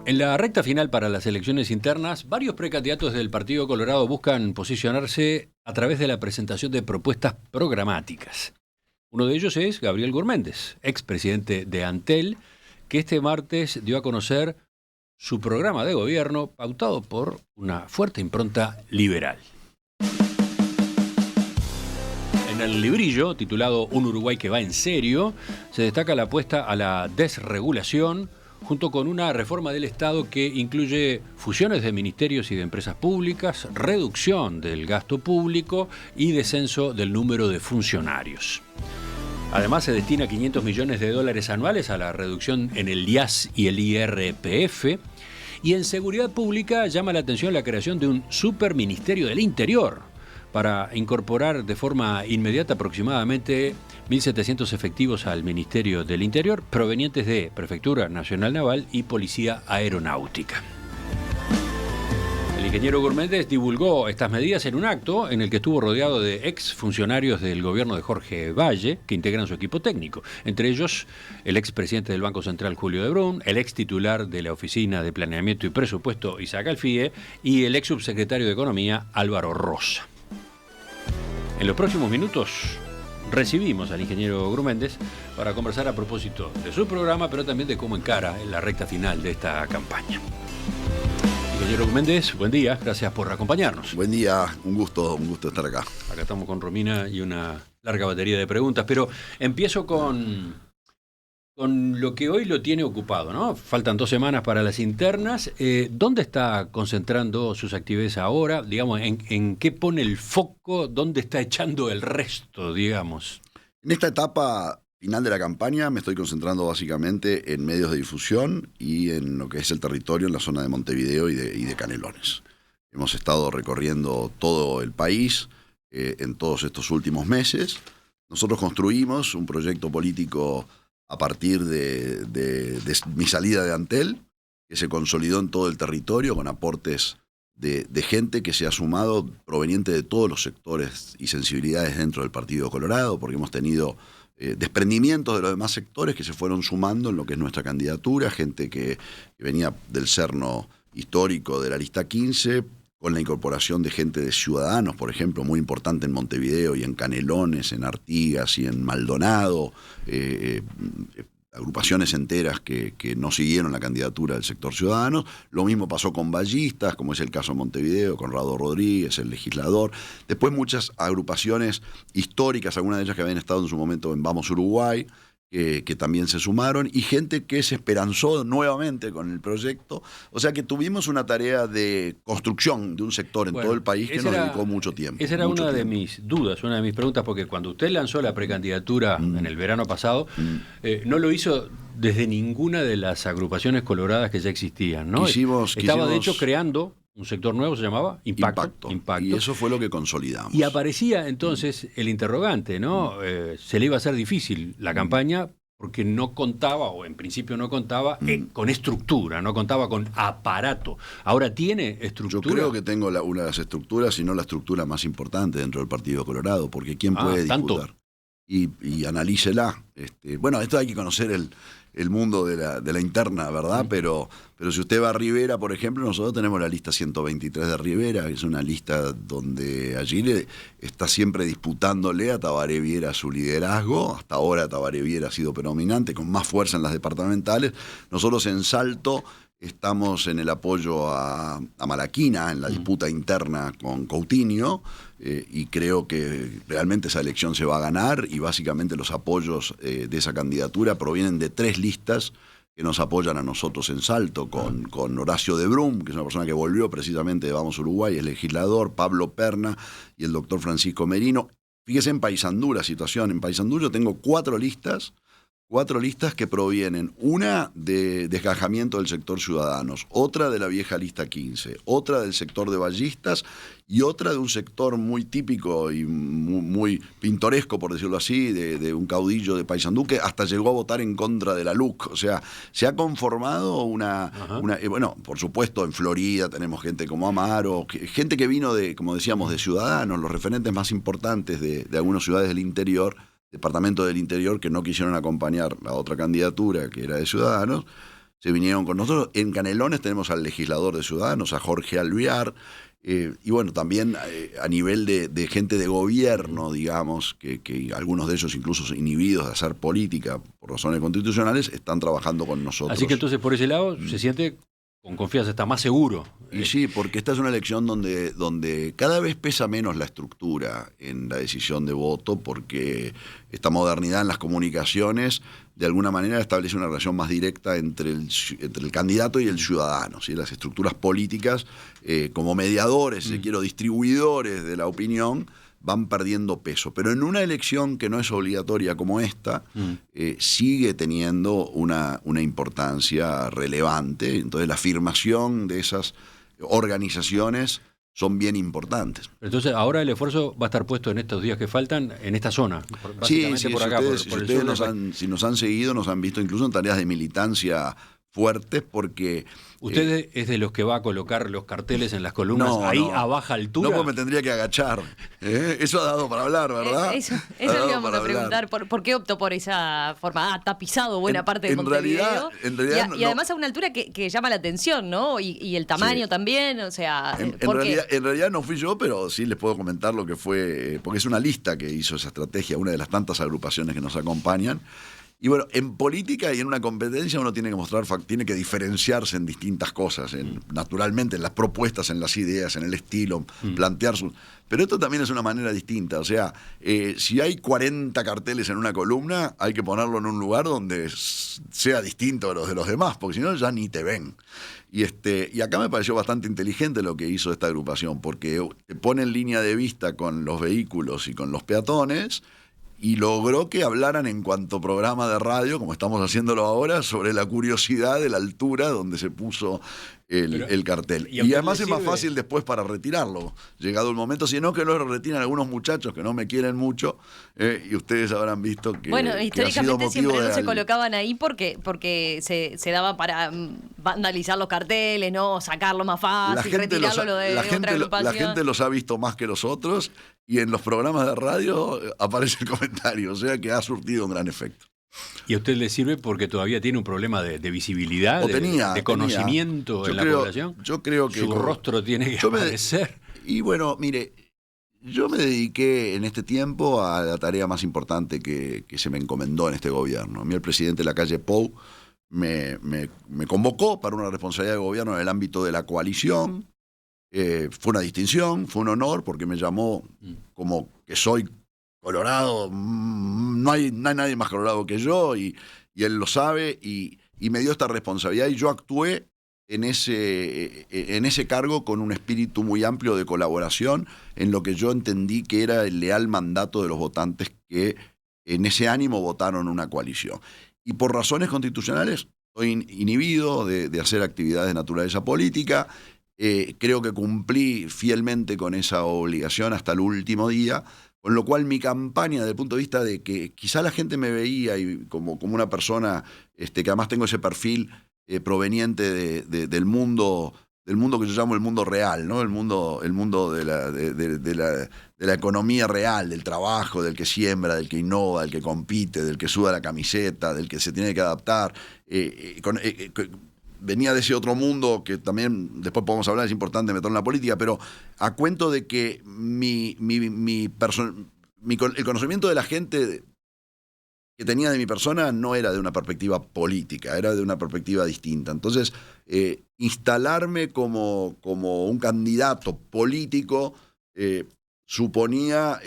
En la recta final para las elecciones internas, varios precandidatos del Partido Colorado buscan posicionarse a través de la presentación de propuestas programáticas. Uno de ellos es Gabriel Gurméndez, expresidente de Antel, que este martes dio a conocer su programa de gobierno pautado por una fuerte impronta liberal. En el librillo, titulado Un Uruguay que va en serio, se destaca la apuesta a la desregulación, junto con una reforma del Estado que incluye fusiones de ministerios y de empresas públicas, reducción del gasto público y descenso del número de funcionarios. Además, se destina $500 millones anuales a la reducción en el IAS y el IRPF. Y en seguridad pública llama la atención la creación de un superministerio del Interior para incorporar de forma inmediata aproximadamente 1.700 efectivos al Ministerio del Interior provenientes de Prefectura Nacional Naval y Policía Aeronáutica. El ingeniero Gurméndez divulgó estas medidas en un acto en el que estuvo rodeado de exfuncionarios del gobierno de Jorge Valle que integran su equipo técnico, entre ellos el expresidente del Banco Central Julio de Brun, el ex titular de la Oficina de Planeamiento y Presupuesto Isaac Alfie y el ex subsecretario de Economía Álvaro Rosa. En los próximos minutos recibimos al ingeniero Gurméndez para conversar a propósito de su programa, pero también de cómo encara en la recta final de esta campaña. Ingeniero Gurméndez, buen día, gracias por acompañarnos. Buen día, un gusto estar acá. Acá estamos con Romina y una larga batería de preguntas, pero empiezo con lo que hoy lo tiene ocupado, ¿no? Faltan 2 semanas para las internas. ¿Dónde está concentrando sus actividades ahora? Digamos, ¿en qué pone el foco? ¿Dónde está echando el resto, digamos? En esta etapa final de la campaña me estoy concentrando básicamente en medios de difusión y en lo que es el territorio en la zona de Montevideo y de Canelones. Hemos estado recorriendo todo el país en todos estos últimos meses. Nosotros construimos un proyecto político a partir de mi salida de Antel, que se consolidó en todo el territorio con aportes de gente que se ha sumado proveniente de todos los sectores y sensibilidades dentro del Partido Colorado, porque hemos tenido desprendimientos de los demás sectores que se fueron sumando en lo que es nuestra candidatura, gente que venía del cerno histórico de la lista 15, con la incorporación de gente de Ciudadanos, por ejemplo, muy importante en Montevideo y en Canelones, en Artigas y en Maldonado, agrupaciones enteras que no siguieron la candidatura del sector Ciudadanos. Lo mismo pasó con vallistas, como es el caso de Montevideo, Conrado Rodríguez, el legislador. Después muchas agrupaciones históricas, algunas de ellas que habían estado en su momento en Vamos Uruguay, que también se sumaron, y gente que se esperanzó nuevamente con el proyecto. O sea que tuvimos una tarea de construcción de un sector en todo el país que nos dedicó mucho tiempo. Esa era una de mis dudas, una de mis preguntas, porque cuando usted lanzó la precandidatura en el verano pasado, no lo hizo desde ninguna de las agrupaciones coloradas que ya existían, ¿no? Estaba de hecho creando un sector nuevo, se llamaba Impacto. Y eso fue lo que consolidamos. Y aparecía entonces el interrogante, ¿no? Se le iba a hacer difícil la campaña porque no contaba, o en principio no contaba, con estructura, no contaba con aparato. ¿Ahora tiene estructura? Yo creo que tengo una de las estructuras, si no la estructura más importante dentro del Partido Colorado, porque ¿quién puede disputar? Y analícela. Bueno, esto hay que conocer el mundo de la interna, ¿verdad? Pero si usted va a Rivera, por ejemplo, nosotros tenemos la lista 123 de Rivera, que es una lista donde allí está siempre disputándole a Tabaré Viera su liderazgo. Hasta ahora Tabaré Viera ha sido predominante, con más fuerza en las departamentales. Nosotros en Salto estamos en el apoyo a Malaquina, en la disputa interna con Coutinho, y creo que realmente esa elección se va a ganar, y básicamente los apoyos de esa candidatura provienen de 3 listas que nos apoyan a nosotros en Salto, con Horacio de Brum, que es una persona que volvió precisamente de Vamos Uruguay, es legislador, Pablo Perna y el doctor Francisco Merino. Fíjese en Paysandú la situación. En Paysandú yo tengo 4 listas que provienen, una de desgajamiento del sector Ciudadanos, otra de la vieja lista 15, otra del sector de vallistas y otra de un sector muy típico y muy pintoresco, por decirlo así, de un caudillo de Paysandú que hasta llegó a votar en contra de la LUC. O sea, se ha conformado bueno, por supuesto en Florida tenemos gente como Amaro, gente que vino como decíamos, de Ciudadanos, los referentes más importantes de algunas ciudades del interior, departamento del interior, que no quisieron acompañar la otra candidatura que era de Ciudadanos. se vinieron con nosotros. En Canelones tenemos al legislador de Ciudadanos, a Jorge Alvear, y bueno, también a nivel de gente de gobierno, digamos, que algunos de ellos incluso inhibidos de hacer política por razones constitucionales, están trabajando con nosotros. Así que entonces por ese lado se siente con confianza, está más seguro. Y sí, porque esta es una elección donde cada vez pesa menos la estructura en la decisión de voto, porque esta modernidad en las comunicaciones de alguna manera establece una relación más directa entre el candidato y el ciudadano, ¿sí? Las estructuras políticas, como mediadores, si quiero, distribuidores de la opinión, van perdiendo peso. Pero en una elección que no es obligatoria como esta, sigue teniendo una importancia relevante. Entonces la afirmación de esas organizaciones son bien importantes. Entonces ahora el esfuerzo va a estar puesto en estos días que faltan, en esta zona. Sí, por acá. Si nos han seguido, nos han visto incluso en tareas de militancia fuertes, porque... ¿Usted es de los que va a colocar los carteles en las columnas a baja altura? No, porque me tendría que agachar. Eso ha dado para hablar, ¿verdad? Eso le íbamos a preguntar. ¿Por qué optó por esa forma? Tapizado buena parte de Montevideo. En realidad y además a una altura que llama la atención, ¿no? Y el tamaño también, o sea... En realidad no fui yo, pero sí les puedo comentar lo que fue, porque es una lista que hizo esa estrategia, una de las tantas agrupaciones que nos acompañan. Y bueno, en política y en una competencia uno tiene que mostrar, tiene que diferenciarse en distintas cosas, naturalmente en las propuestas, en las ideas, en el estilo, plantear sus... Pero esto también es una manera distinta, o sea, si hay 40 carteles en una columna, hay que ponerlo en un lugar donde sea distinto de los demás, porque si no ya ni te ven. Y acá me pareció bastante inteligente lo que hizo esta agrupación, porque te pone en línea de vista con los vehículos y con los peatones, y logró que hablaran en cuanto programa de radio, como estamos haciéndolo ahora, sobre la curiosidad de la altura donde se puso el cartel. Y además es más fácil después para retirarlo, llegado el momento, si no que lo retiran algunos muchachos que no me quieren mucho, y ustedes habrán visto que... Bueno, históricamente siempre no se colocaban ahí porque se daba para vandalizar los carteles, ¿no? Sacarlo más fácil, retirarlo de otra agrupación. La gente los ha visto más que los otros, y en los programas de radio aparece el comentario, o sea que ha surtido un gran efecto. ¿Y a usted le sirve porque todavía tiene un problema de visibilidad, de conocimiento en la población? Yo creo que... Su rostro tiene que aparecer. Y bueno, mire, yo me dediqué en este tiempo a la tarea más importante que se me encomendó en este gobierno. A mí el presidente Lacalle Pou me convocó para una responsabilidad de gobierno en el ámbito de la coalición. Fue una distinción, fue un honor, porque me llamó como que soy colorado, no hay nadie más colorado que yo, y él lo sabe, y me dio esta responsabilidad, y yo actué en ese cargo con un espíritu muy amplio de colaboración, en lo que yo entendí que era el leal mandato de los votantes que en ese ánimo votaron una coalición. Y por razones constitucionales estoy inhibido de hacer actividades de naturaleza política. Creo que cumplí fielmente con esa obligación hasta el último día, con lo cual mi campaña, desde el punto de vista de que quizá la gente me veía como una persona que además tengo ese perfil proveniente del mundo que yo llamo el mundo real, ¿no? El mundo de la economía real, del trabajo, del que siembra, del que innova, del que compite, del que suda la camiseta, del que se tiene que adaptar. Venía de ese otro mundo que también después podemos hablar, es importante meterlo en la política, pero a cuento de que el conocimiento de la gente que tenía de mi persona no era de una perspectiva política, era de una perspectiva distinta. Entonces, instalarme como un candidato político suponía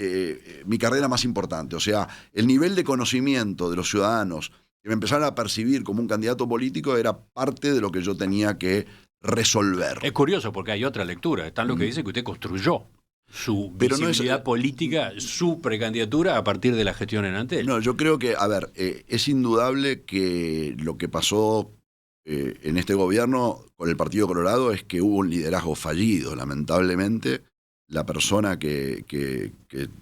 mi carrera más importante. O sea, el nivel de conocimiento de los ciudadanos que me empezaron a percibir como un candidato político era parte de lo que yo tenía que resolver. Es curioso porque hay otra lectura. Está lo que dice que usted construyó su visibilidad política, su precandidatura a partir de la gestión en Antel. No, yo creo que, es indudable que lo que pasó en este gobierno con el Partido Colorado es que hubo un liderazgo fallido, lamentablemente. La persona que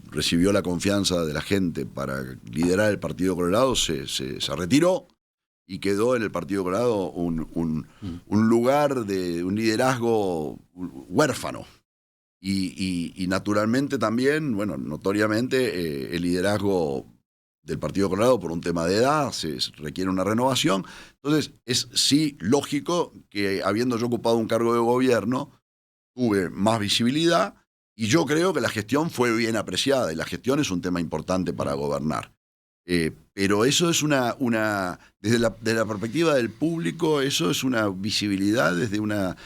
recibió la confianza de la gente para liderar el Partido Colorado se retiró y quedó en el Partido Colorado un lugar de un liderazgo huérfano. Y naturalmente también, bueno, notoriamente, el liderazgo del Partido Colorado por un tema de edad, se requiere una renovación. Entonces, es sí lógico que habiendo yo ocupado un cargo de gobierno, tuve más visibilidad y yo creo que la gestión fue bien apreciada y la gestión es un tema importante para gobernar. Pero eso es desde la perspectiva del público, eso es una visibilidad desde una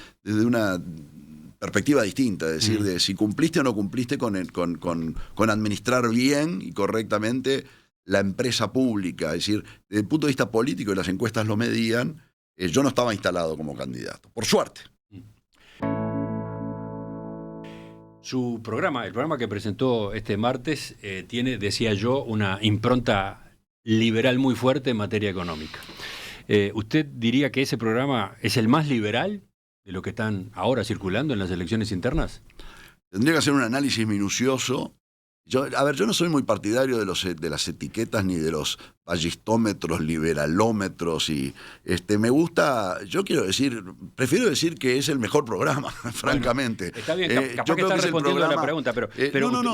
perspectiva distinta, es decir, de si cumpliste o no cumpliste con administrar bien y correctamente la empresa pública. Es decir, desde el punto de vista político, y las encuestas lo medían, yo no estaba instalado como candidato, por suerte. Su programa, el programa que presentó este martes, tiene, decía yo, una impronta liberal muy fuerte en materia económica. ¿Usted diría que ese programa es el más liberal de lo que están ahora circulando en las elecciones internas? Tendría que hacer un análisis minucioso. Yo no soy muy partidario de las etiquetas ni de los ballistómetros, liberalómetros y me gusta, prefiero decir que es el mejor programa, francamente. Está bien, capaz que está respondiendo a la pregunta, pero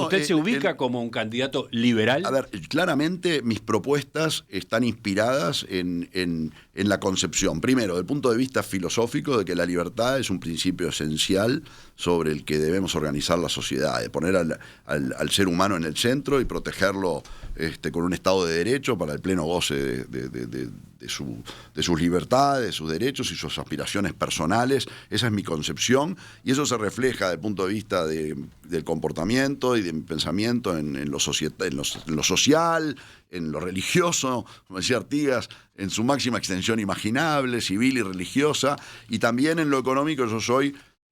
¿usted se ubica como un candidato liberal? A ver, claramente mis propuestas están inspiradas en la concepción, primero, desde el punto de vista filosófico, de que la libertad es un principio esencial sobre el que debemos organizar la sociedad, de poner al ser humano en el centro y protegerlo con un Estado de Derecho para el pleno goce de sus libertades, de sus derechos y sus aspiraciones personales. Esa es mi concepción y eso se refleja desde el punto de vista del comportamiento y de mi pensamiento en lo social, en lo religioso, como decía Artigas, en su máxima extensión imaginable, civil y religiosa, y también en lo económico.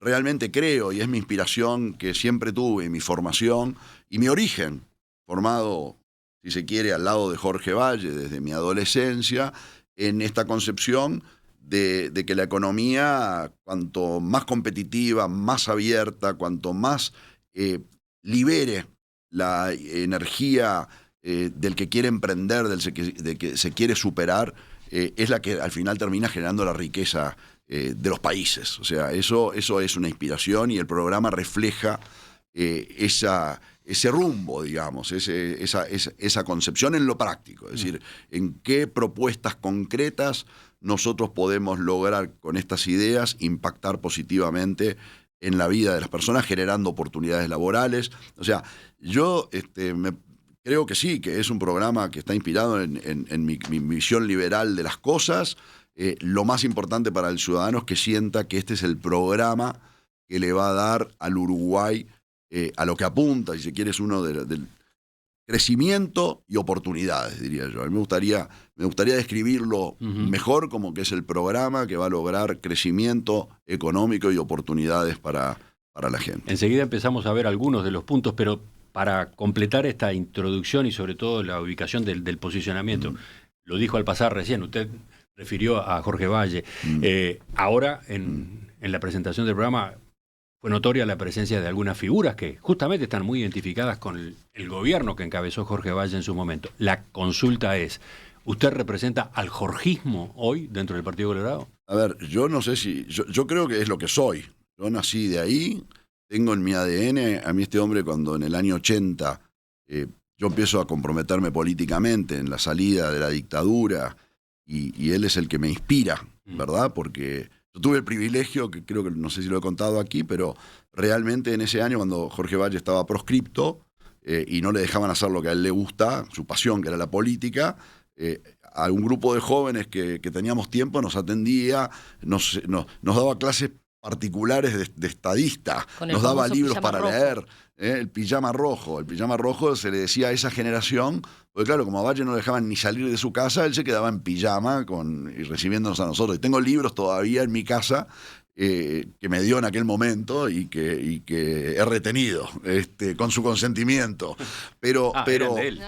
Realmente creo, y es mi inspiración que siempre tuve, mi formación y mi origen, formado, si se quiere, al lado de Jorge Valle desde mi adolescencia, en esta concepción de que la economía, cuanto más competitiva, más abierta, cuanto más libere la energía del que quiere emprender, del que se quiere superar, es la que al final termina generando la riqueza de los países. O sea, eso es una inspiración y el programa refleja ese rumbo, digamos, esa concepción en lo práctico. Es decir, en qué propuestas concretas nosotros podemos lograr con estas ideas impactar positivamente en la vida de las personas, generando oportunidades laborales. O sea, yo creo que sí, que es un programa que está inspirado en mi visión liberal de las cosas. Lo más importante para el ciudadano es que sienta que este es el programa que le va a dar al Uruguay a lo que apunta, si se quiere, es uno del crecimiento y oportunidades, diría yo. A mí me gustaría describirlo mejor como que es el programa que va a lograr crecimiento económico y oportunidades para la gente. Enseguida empezamos a ver algunos de los puntos, pero para completar esta introducción y sobre todo la ubicación del posicionamiento, lo dijo al pasar recién, usted refirió a Jorge Valle. Ahora, en la presentación del programa, fue notoria la presencia de algunas figuras que justamente están muy identificadas con el gobierno que encabezó Jorge Valle en su momento. La consulta es, ¿usted representa al jorgismo hoy dentro del Partido Colorado? A ver, yo no sé si... Yo creo que es lo que soy. Yo nací de ahí, tengo en mi ADN, a mí este hombre cuando en el año 80 yo empiezo a comprometerme políticamente en la salida de la dictadura y él es el que me inspira, ¿verdad? Porque... yo tuve el privilegio, que creo que no sé si lo he contado aquí, pero realmente en ese año cuando Jorge Valle estaba proscripto y no le dejaban hacer lo que a él le gusta, su pasión que era la política, a un grupo de jóvenes que teníamos tiempo nos atendía, nos daba clases particulares de estadista, nos daba libros para leer, el pijama rojo. El pijama rojo se le decía a esa generación, porque claro, como a Valle no le dejaban ni salir de su casa, él se quedaba en pijama y recibiéndonos a nosotros. Y tengo libros todavía en mi casa que me dio en aquel momento y que he retenido con su consentimiento. Pero eran de él.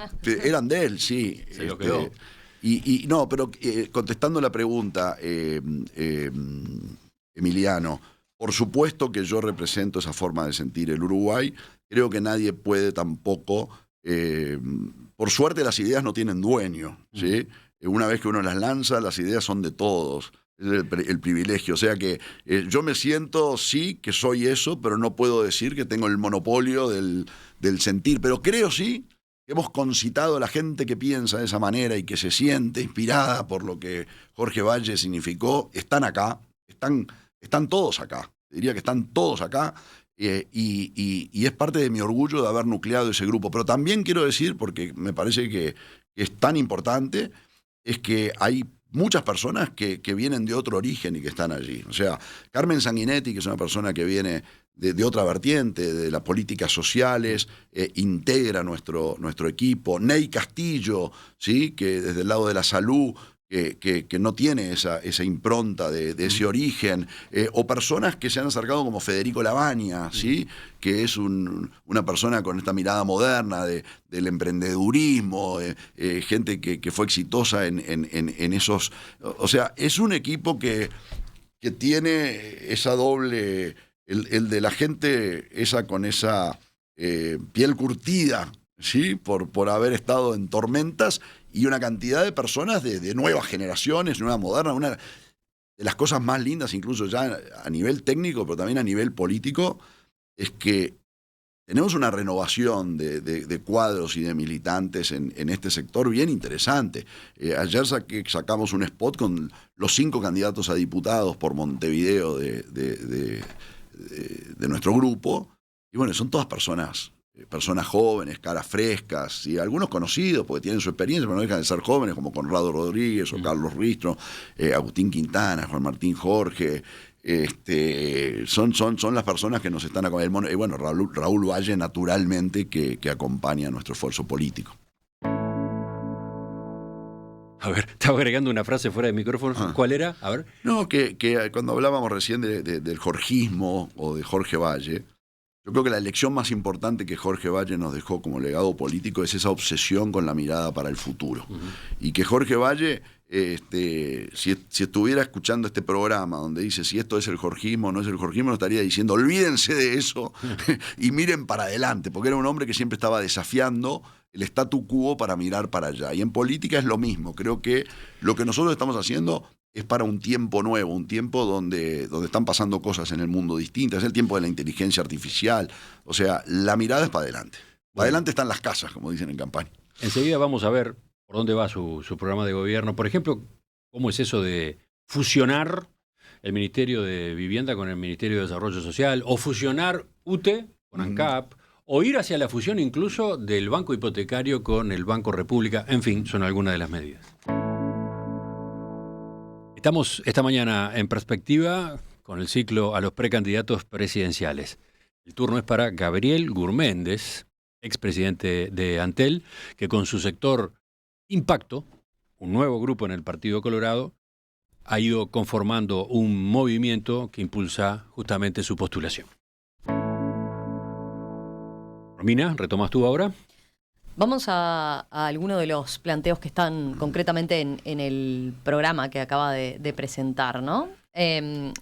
Eran de él, sí. Se lo quedó. No, pero contestando la pregunta, Emiliano, por supuesto que yo represento esa forma de sentir el Uruguay. Creo que nadie puede tampoco... por suerte las ideas no tienen dueño, ¿sí? Una vez que uno las lanza, las ideas son de todos. Es el privilegio. O sea que yo me siento, sí, que soy eso, pero no puedo decir que tengo el monopolio del sentir. Pero creo sí hemos concitado a la gente que piensa de esa manera y que se siente inspirada por lo que Jorge Valle significó, están acá, están todos acá. Diría que están todos acá y es parte de mi orgullo de haber nucleado ese grupo. Pero también quiero decir, porque me parece que es tan importante, es que hay muchas personas que vienen de otro origen y que están allí. O sea, Carmen Sanguinetti, que es una persona que viene de otra vertiente, de las políticas sociales, integra nuestro equipo. Ney Castillo, ¿sí? Que desde el lado de la salud, que no tiene esa impronta de ese origen, o personas que se han acercado como Federico Lavagna, ¿sí? Que es una persona con esta mirada moderna del emprendedurismo, gente que fue exitosa en esos... O sea, es un equipo que tiene esa doble... El de la gente esa con esa piel curtida, ¿sí? Por haber estado en tormentas, y una cantidad de personas de nuevas generaciones, nueva moderna, una de las cosas más lindas, incluso ya a nivel técnico, pero también a nivel político, es que tenemos una renovación de cuadros y de militantes en este sector bien interesante. Ayer sacamos un spot con los 5 candidatos a diputados por Montevideo de nuestro grupo, y bueno, son todas personas jóvenes, caras frescas, y algunos conocidos porque tienen su experiencia, pero no dejan de ser jóvenes, como Conrado Rodríguez o Carlos Ristro, Agustín Quintana, Juan Martín Jorge. Son las personas que nos están acompañando. Y bueno, Raúl Valle, naturalmente, que acompaña nuestro esfuerzo político. A ver, estaba agregando una frase fuera de micrófono. ¿Cuál era? A ver. No, que cuando hablábamos recién del jorgismo o de Jorge Valle, yo creo que la lección más importante que Jorge Valle nos dejó como legado político es esa obsesión con la mirada para el futuro. Uh-huh. Y que Jorge Valle, si estuviera escuchando este programa donde dice si esto es el jorgismo o no es el jorgismo, nos estaría diciendo olvídense de eso y miren para adelante, porque era un hombre que siempre estaba desafiando el statu quo para mirar para allá. Y en política es lo mismo. Creo que lo que nosotros estamos haciendo es para un tiempo nuevo, un tiempo donde están pasando cosas en el mundo distintas. Es el tiempo de la inteligencia artificial. O sea, la mirada es para adelante. Para adelante están las casas, como dicen en campaña. Enseguida vamos a ver por dónde va su programa de gobierno. Por ejemplo, cómo es eso de fusionar el Ministerio de Vivienda con el Ministerio de Desarrollo Social, o fusionar UTE con ANCAP, o ir hacia la fusión incluso del Banco Hipotecario con el Banco República. En fin, son algunas de las medidas. Estamos esta mañana en Perspectiva con el ciclo a los precandidatos presidenciales. El turno es para Gabriel Gurméndez, expresidente de Antel, que con su sector Impacto, un nuevo grupo en el Partido Colorado, ha ido conformando un movimiento que impulsa justamente su postulación. Romina, ¿retomas tú ahora? Vamos a algunos de los planteos que están concretamente en el programa que acaba de presentar, ¿no?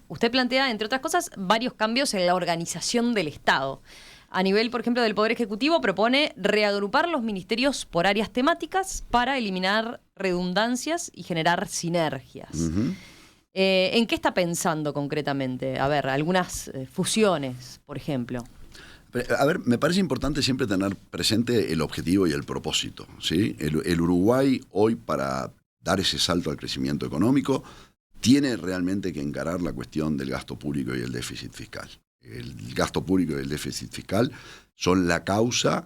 Usted plantea, entre otras cosas, varios cambios en la organización del Estado. A nivel, por ejemplo, del Poder Ejecutivo, propone reagrupar los ministerios por áreas temáticas para eliminar redundancias y generar sinergias. Uh-huh. ¿En qué está pensando concretamente? A ver, algunas fusiones, por ejemplo. A ver, me parece importante siempre tener presente el objetivo y el propósito, ¿sí? El Uruguay hoy, para dar ese salto al crecimiento económico, tiene realmente que encarar la cuestión del gasto público y el déficit fiscal. El gasto público y el déficit fiscal son la causa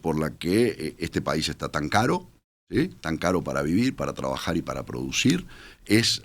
por la que este país está tan caro, ¿sí? Tan caro para vivir, para trabajar y para producir. Es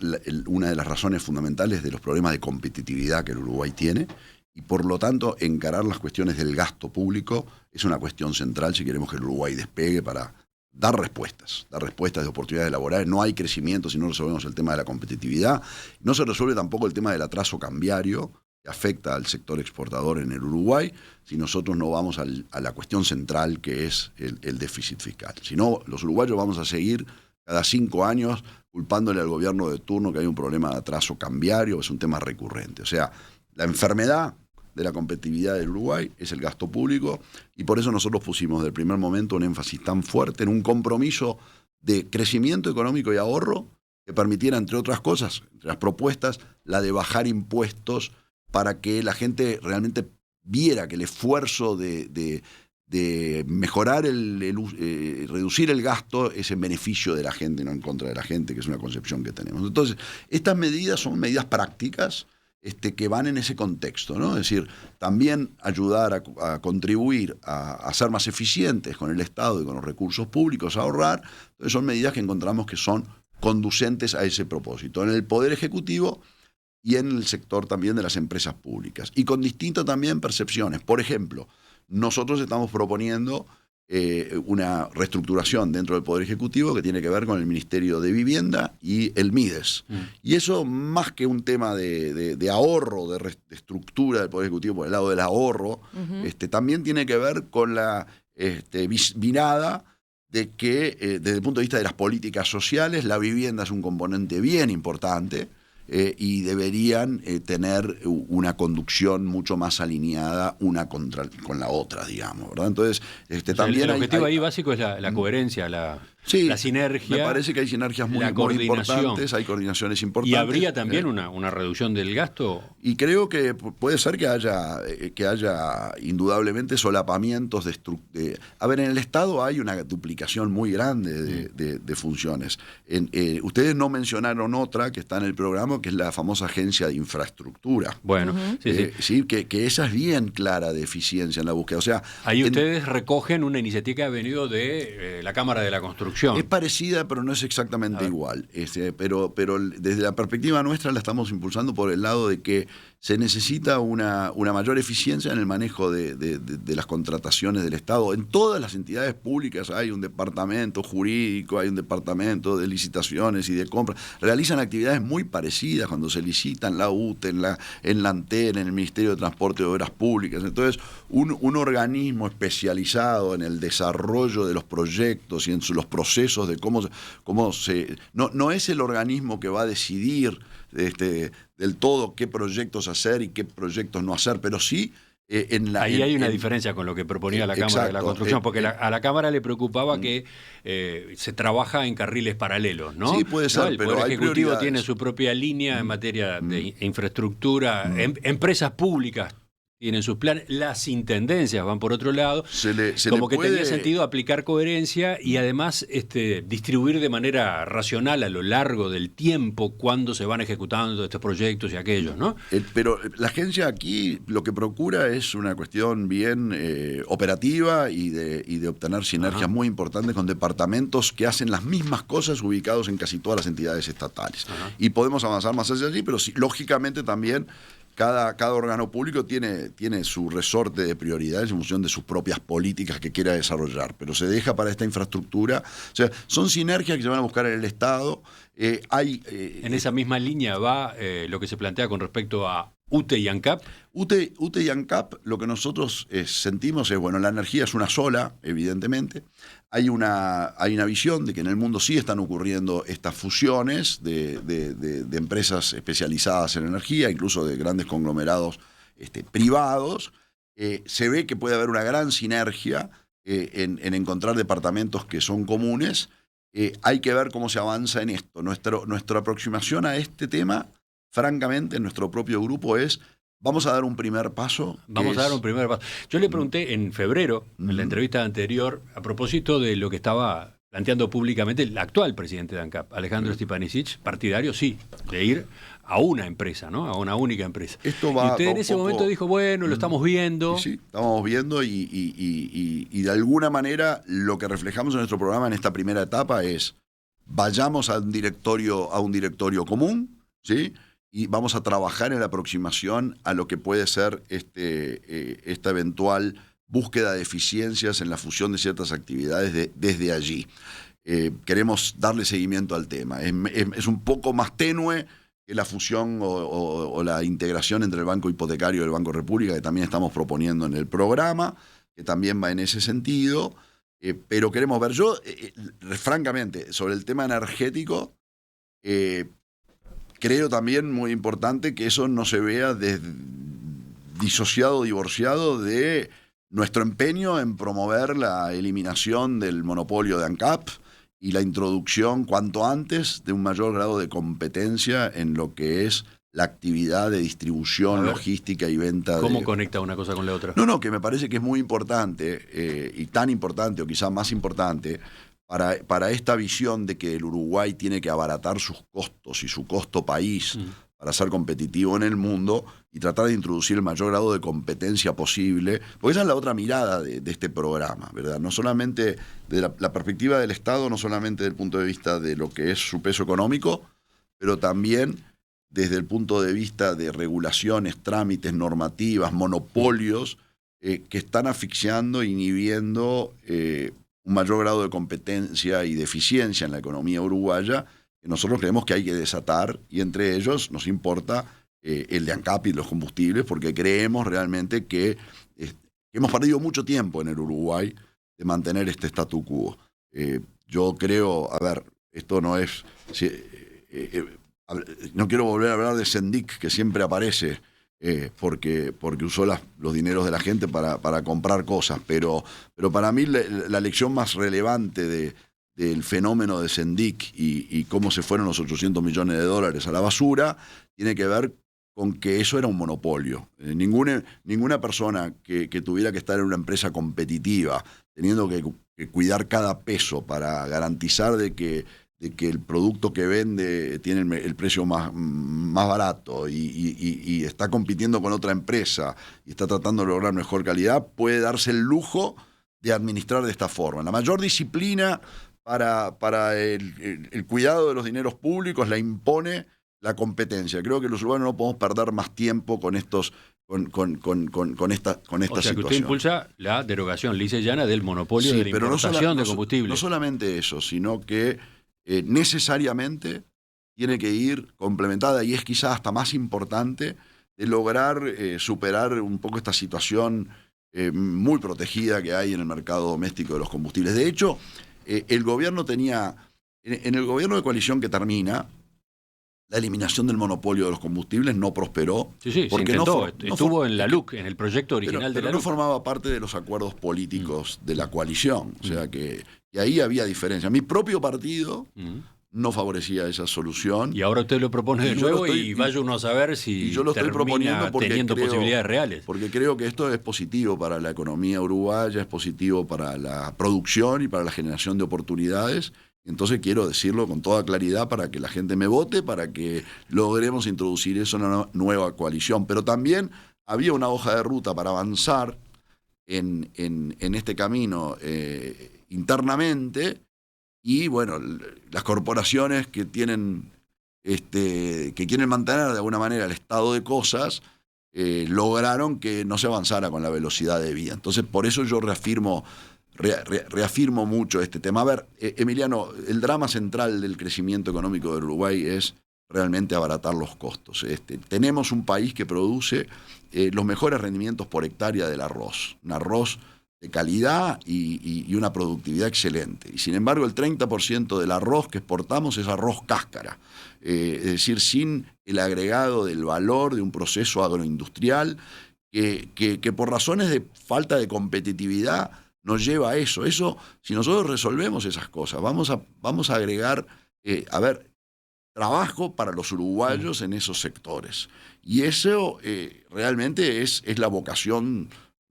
una de las razones fundamentales de los problemas de competitividad que el Uruguay tiene. Y por lo tanto, encarar las cuestiones del gasto público es una cuestión central si queremos que el Uruguay despegue para dar respuestas de oportunidades laborales. No hay crecimiento si no resolvemos el tema de la competitividad. No se resuelve tampoco el tema del atraso cambiario que afecta al sector exportador en el Uruguay si nosotros no vamos a la cuestión central que es el déficit fiscal. Si no, los uruguayos vamos a seguir cada 5 años culpándole al gobierno de turno que hay un problema de atraso cambiario, es un tema recurrente. O sea, la enfermedad de la competitividad del Uruguay es el gasto público, y por eso nosotros pusimos desde el primer momento un énfasis tan fuerte en un compromiso de crecimiento económico y ahorro que permitiera, entre otras cosas, entre las propuestas, la de bajar impuestos para que la gente realmente viera que el esfuerzo de de mejorar reducir el gasto es en beneficio de la gente, no en contra de la gente, que es una concepción que tenemos. Entonces, estas medidas son medidas prácticas que van en ese contexto, ¿no? Es decir, también ayudar a contribuir a ser más eficientes con el Estado y con los recursos públicos, a ahorrar. Entonces, son medidas que encontramos que son conducentes a ese propósito, en el Poder Ejecutivo y en el sector también de las empresas públicas. Y con distintas también percepciones. Por ejemplo, nosotros estamos proponiendo una reestructuración dentro del Poder Ejecutivo que tiene que ver con el Ministerio de Vivienda y el MIDES. Y eso, más que un tema de ahorro, de estructura del Poder Ejecutivo por el lado del ahorro, también tiene que ver con la mirada de que desde el punto de vista de las políticas sociales, la vivienda es un componente bien importante, y deberían tener una conducción mucho más alineada una con la otra, digamos, ¿verdad? Entonces, también el objetivo ahí básico es la coherencia, la sinergia. Me parece que hay sinergias muy importantes, hay coordinaciones importantes. ¿Y habría también una reducción del gasto? Y creo que puede ser que haya indudablemente solapamientos a ver, en el Estado hay una duplicación muy grande de funciones. Ustedes no mencionaron otra que está en el programa, que es la famosa Agencia de Infraestructura. Bueno, sí, que esa es bien clara de eficiencia en la búsqueda. O sea, ahí ustedes recogen una iniciativa que ha venido de la Cámara de la Construcción. Es parecida, pero no es exactamente igual. Pero desde la perspectiva nuestra la estamos impulsando por el lado de que se necesita una mayor eficiencia en el manejo de las contrataciones del Estado. En todas las entidades públicas hay un departamento jurídico, hay un departamento de licitaciones y de compras. Realizan actividades muy parecidas cuando se licitan, la UTE, en la ANTEN, en el Ministerio de Transporte y Obras Públicas. Entonces, un organismo especializado en el desarrollo de los proyectos y en los procesos de cómo se... No es el organismo que va a decidir del todo qué proyectos hacer y qué proyectos no hacer, pero sí ahí hay una diferencia con lo que proponía la Cámara de la Construcción, porque a la Cámara le preocupaba que se trabaja en carriles paralelos, ¿no? Sí, puede ser, el pero Poder hay Ejecutivo tiene su propia línea en materia de infraestructura, empresas públicas tienen sus planes, las intendencias van por otro lado, tenía sentido aplicar coherencia y además distribuir de manera racional a lo largo del tiempo cuando se van ejecutando estos proyectos y aquellos, ¿no? Pero la agencia aquí lo que procura es una cuestión bien operativa y de obtener sinergias muy importantes con departamentos que hacen las mismas cosas ubicados en casi todas las entidades estatales. Y podemos avanzar más hacia allí, pero sí, lógicamente también cada órgano público tiene su resorte de prioridades en función de sus propias políticas que quiera desarrollar, pero se deja para esta infraestructura. O sea, son sinergias que se van a buscar en el Estado. En esa misma línea va lo que se plantea con respecto a UTE y ANCAP. UTE y ANCAP, lo que nosotros sentimos es, bueno, la energía es una sola, evidentemente. Hay una visión de que en el mundo sí están ocurriendo estas fusiones de empresas especializadas en energía, incluso de grandes conglomerados privados. Se ve que puede haber una gran sinergia en encontrar departamentos que son comunes. Hay que ver cómo se avanza en esto. Nuestra aproximación a este tema, francamente, en nuestro propio grupo es: vamos a dar un primer paso. Yo le pregunté en febrero, en la entrevista anterior, a propósito de lo que estaba planteando públicamente el actual presidente de ANCAP, Alejandro Stipanisic, partidario, sí, de ir a una empresa, ¿no? A una única empresa. Y usted en ese momento dijo, bueno, lo estamos viendo. Sí, estamos viendo y de alguna manera lo que reflejamos en nuestro programa en esta primera etapa es: vayamos a un directorio común, ¿sí? Y vamos a trabajar en la aproximación a lo que puede ser esta eventual búsqueda de eficiencias en la fusión de ciertas actividades desde allí. Queremos darle seguimiento al tema. Es un poco más tenue que la fusión o la integración entre el Banco Hipotecario y el Banco República, que también estamos proponiendo en el programa, que también va en ese sentido. Pero queremos ver, francamente, sobre el tema energético, creo también muy importante que eso no se vea disociado, divorciado de nuestro empeño en promover la eliminación del monopolio de ANCAP y la introducción cuanto antes de un mayor grado de competencia en lo que es la actividad de distribución, logística y venta. ¿Cómo conecta una cosa con la otra? No, que me parece que es muy importante, y tan importante o quizás más importante, para esta visión de que el Uruguay tiene que abaratar sus costos y su costo país para ser competitivo en el mundo y tratar de introducir el mayor grado de competencia posible, porque esa es la otra mirada de este programa, ¿verdad? No solamente de la perspectiva del Estado, no solamente desde el punto de vista de lo que es su peso económico, pero también desde el punto de vista de regulaciones, trámites, normativas, monopolios que están asfixiando, inhibiendo un mayor grado de competencia y de eficiencia en la economía uruguaya, que nosotros creemos que hay que desatar, y entre ellos nos importa el de ANCAP y los combustibles, porque creemos realmente que hemos perdido mucho tiempo en el Uruguay de mantener este statu quo. Yo creo, esto no es... no quiero volver a hablar de Sendik, que siempre aparece, porque usó los dineros de la gente para comprar cosas, pero para mí la lección más relevante del fenómeno de Sendik y cómo se fueron los 800 millones de dólares a la basura tiene que ver con que eso era un monopolio. Ninguna persona que tuviera que estar en una empresa competitiva, teniendo que cuidar cada peso para garantizar de que el producto que vende tiene el precio más barato y está compitiendo con otra empresa y está tratando de lograr mejor calidad, puede darse el lujo de administrar de esta forma. La mayor disciplina para el cuidado de los dineros públicos la impone la competencia. Creo que los uruguayos no podemos perder más tiempo con esta o sea, situación. Que usted impulsa la derogación lisa y llana del monopolio de la importación de combustible. No solamente eso, sino que necesariamente tiene que ir complementada, y es quizás hasta más importante, de lograr superar un poco esta situación muy protegida que hay en el mercado doméstico de los combustibles. De hecho, el gobierno tenía, en el gobierno de coalición que termina, la eliminación del monopolio de los combustibles no prosperó. Sí, porque se intentó, estuvo en la LUC, en el proyecto original de la LUC. No formaba parte de los acuerdos políticos de la coalición, o sea que y ahí había diferencia. Mi propio partido no favorecía esa solución. Y ahora usted lo propone de nuevo y vaya uno a saber si yo lo estoy proponiendo teniendo posibilidades reales. Porque creo que esto es positivo para la economía uruguaya, es positivo para la producción y para la generación de oportunidades. Entonces quiero decirlo con toda claridad para que la gente me vote, para que logremos introducir eso en una nueva coalición. Pero también había una hoja de ruta para avanzar en este camino internamente, y bueno, las corporaciones que quieren mantener de alguna manera el estado de cosas lograron que no se avanzara con la velocidad debida. Entonces por eso yo reafirmo mucho este tema. A ver, Emiliano, el drama central del crecimiento económico del Uruguay es realmente abaratar los costos. Tenemos un país que produce los mejores rendimientos por hectárea del arroz, un arroz de calidad y una productividad excelente. Y sin embargo, el 30% del arroz que exportamos es arroz cáscara, es decir, sin el agregado del valor de un proceso agroindustrial que por razones de falta de competitividad nos lleva a eso. Eso, si nosotros resolvemos esas cosas, vamos a agregar, trabajo para los uruguayos en esos sectores. Y eso realmente es la vocación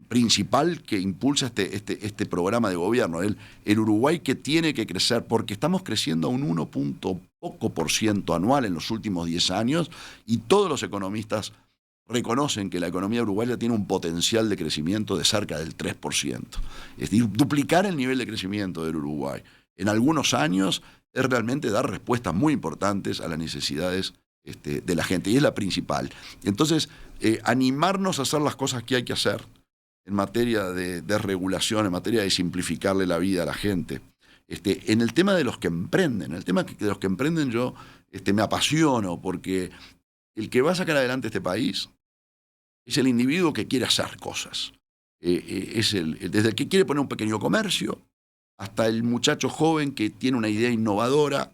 principal que impulsa este programa de gobierno. El Uruguay que tiene que crecer, porque estamos creciendo a un 1% anual en los últimos 10 años, y todos los economistas reconocen que la economía uruguaya tiene un potencial de crecimiento de cerca del 3%. Es decir, duplicar el nivel de crecimiento del Uruguay en algunos años es realmente dar respuestas muy importantes a las necesidades de la gente, y es la principal. Entonces, animarnos a hacer las cosas que hay que hacer en materia de regulación, en materia de simplificarle la vida a la gente. En el tema de los que emprenden, yo me apasiono, porque el que va a sacar adelante este país es el individuo que quiere hacer cosas. Desde el que quiere poner un pequeño comercio hasta el muchacho joven que tiene una idea innovadora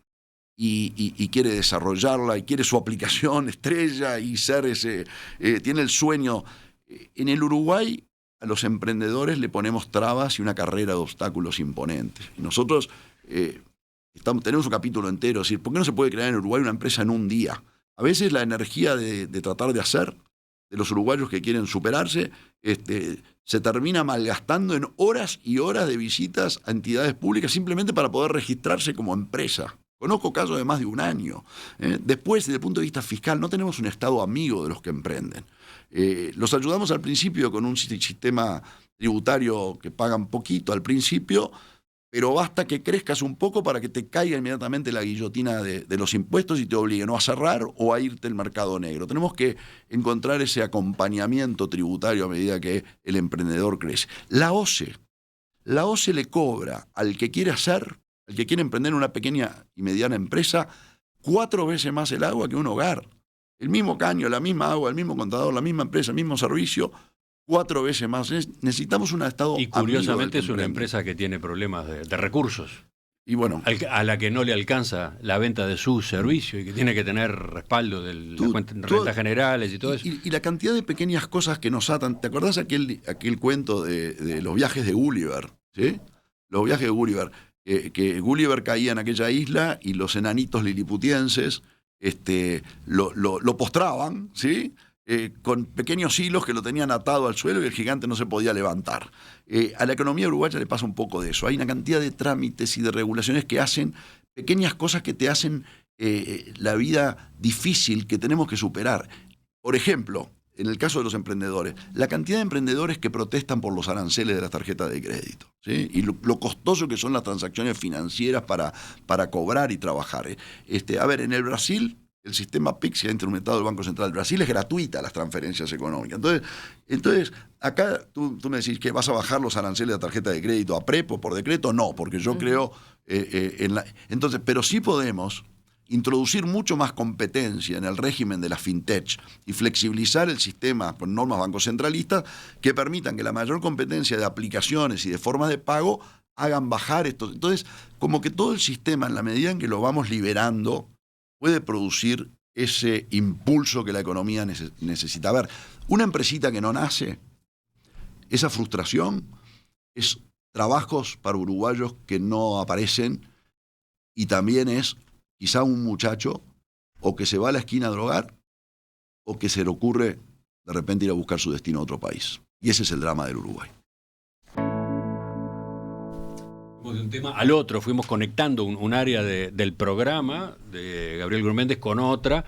y quiere desarrollarla y quiere su aplicación estrella y tiene el sueño. En el Uruguay a los emprendedores le ponemos trabas y una carrera de obstáculos imponentes. Y nosotros tenemos un capítulo entero, es decir, ¿por qué no se puede crear en Uruguay una empresa en un día? A veces la energía de tratar de hacer, de los uruguayos que quieren superarse, se termina malgastando en horas y horas de visitas a entidades públicas simplemente para poder registrarse como empresa. Conozco casos de más de un año. Después, desde el punto de vista fiscal, no tenemos un Estado amigo de los que emprenden. Los ayudamos al principio con un sistema tributario que pagan poquito al principio, pero basta que crezcas un poco para que te caiga inmediatamente la guillotina de los impuestos y te obliguen o a cerrar o a irte al mercado negro. Tenemos que encontrar ese acompañamiento tributario a medida que el emprendedor crece. La OCE le cobra al que quiere hacer, al que quiere emprender una pequeña y mediana empresa, 4 veces más el agua que un hogar. El mismo caño, la misma agua, el mismo contador, la misma empresa, el mismo servicio, 4 veces más. Necesitamos un Estado. Y curiosamente es una empresa que tiene problemas de recursos. Y bueno, a la que no le alcanza la venta de su servicio y que tiene que tener respaldo de las rentas generales y todo eso. Y la cantidad de pequeñas cosas que nos atan. ¿Te acordás aquel cuento de los viajes de Gulliver? ¿Sí? Los viajes de Gulliver. Que Gulliver caía en aquella isla y los enanitos liliputienses lo postraban, ¿sí? Con pequeños hilos que lo tenían atado al suelo y el gigante no se podía levantar. A la economía uruguaya le pasa un poco de eso. Hay una cantidad de trámites y de regulaciones que hacen pequeñas cosas que te hacen la vida difícil, que tenemos que superar. Por ejemplo, en el caso de los emprendedores, la cantidad de emprendedores que protestan por los aranceles de las tarjetas de crédito, ¿sí? Y lo costoso que son las transacciones financieras para cobrar y trabajar. A ver, en el Brasil, el sistema PIX que ha implementado el Banco Central del Brasil es gratuita las transferencias económicas. Entonces acá tú me decís que vas a bajar los aranceles de la tarjeta de crédito a prepo por decreto. No, porque yo creo entonces, pero sí podemos introducir mucho más competencia en el régimen de la fintech y flexibilizar el sistema con normas bancocentralistas que permitan que la mayor competencia de aplicaciones y de formas de pago hagan bajar esto. Entonces, como que todo el sistema, en la medida en que lo vamos liberando, puede producir ese impulso que la economía necesita. A ver, una empresita que no nace, esa frustración es trabajos para uruguayos que no aparecen y también es quizá un muchacho o que se va a la esquina a drogar o que se le ocurre de repente ir a buscar su destino a otro país. Y ese es el drama del Uruguay. De un tema al otro, fuimos conectando un área del programa de Gabriel Gurméndez con otra,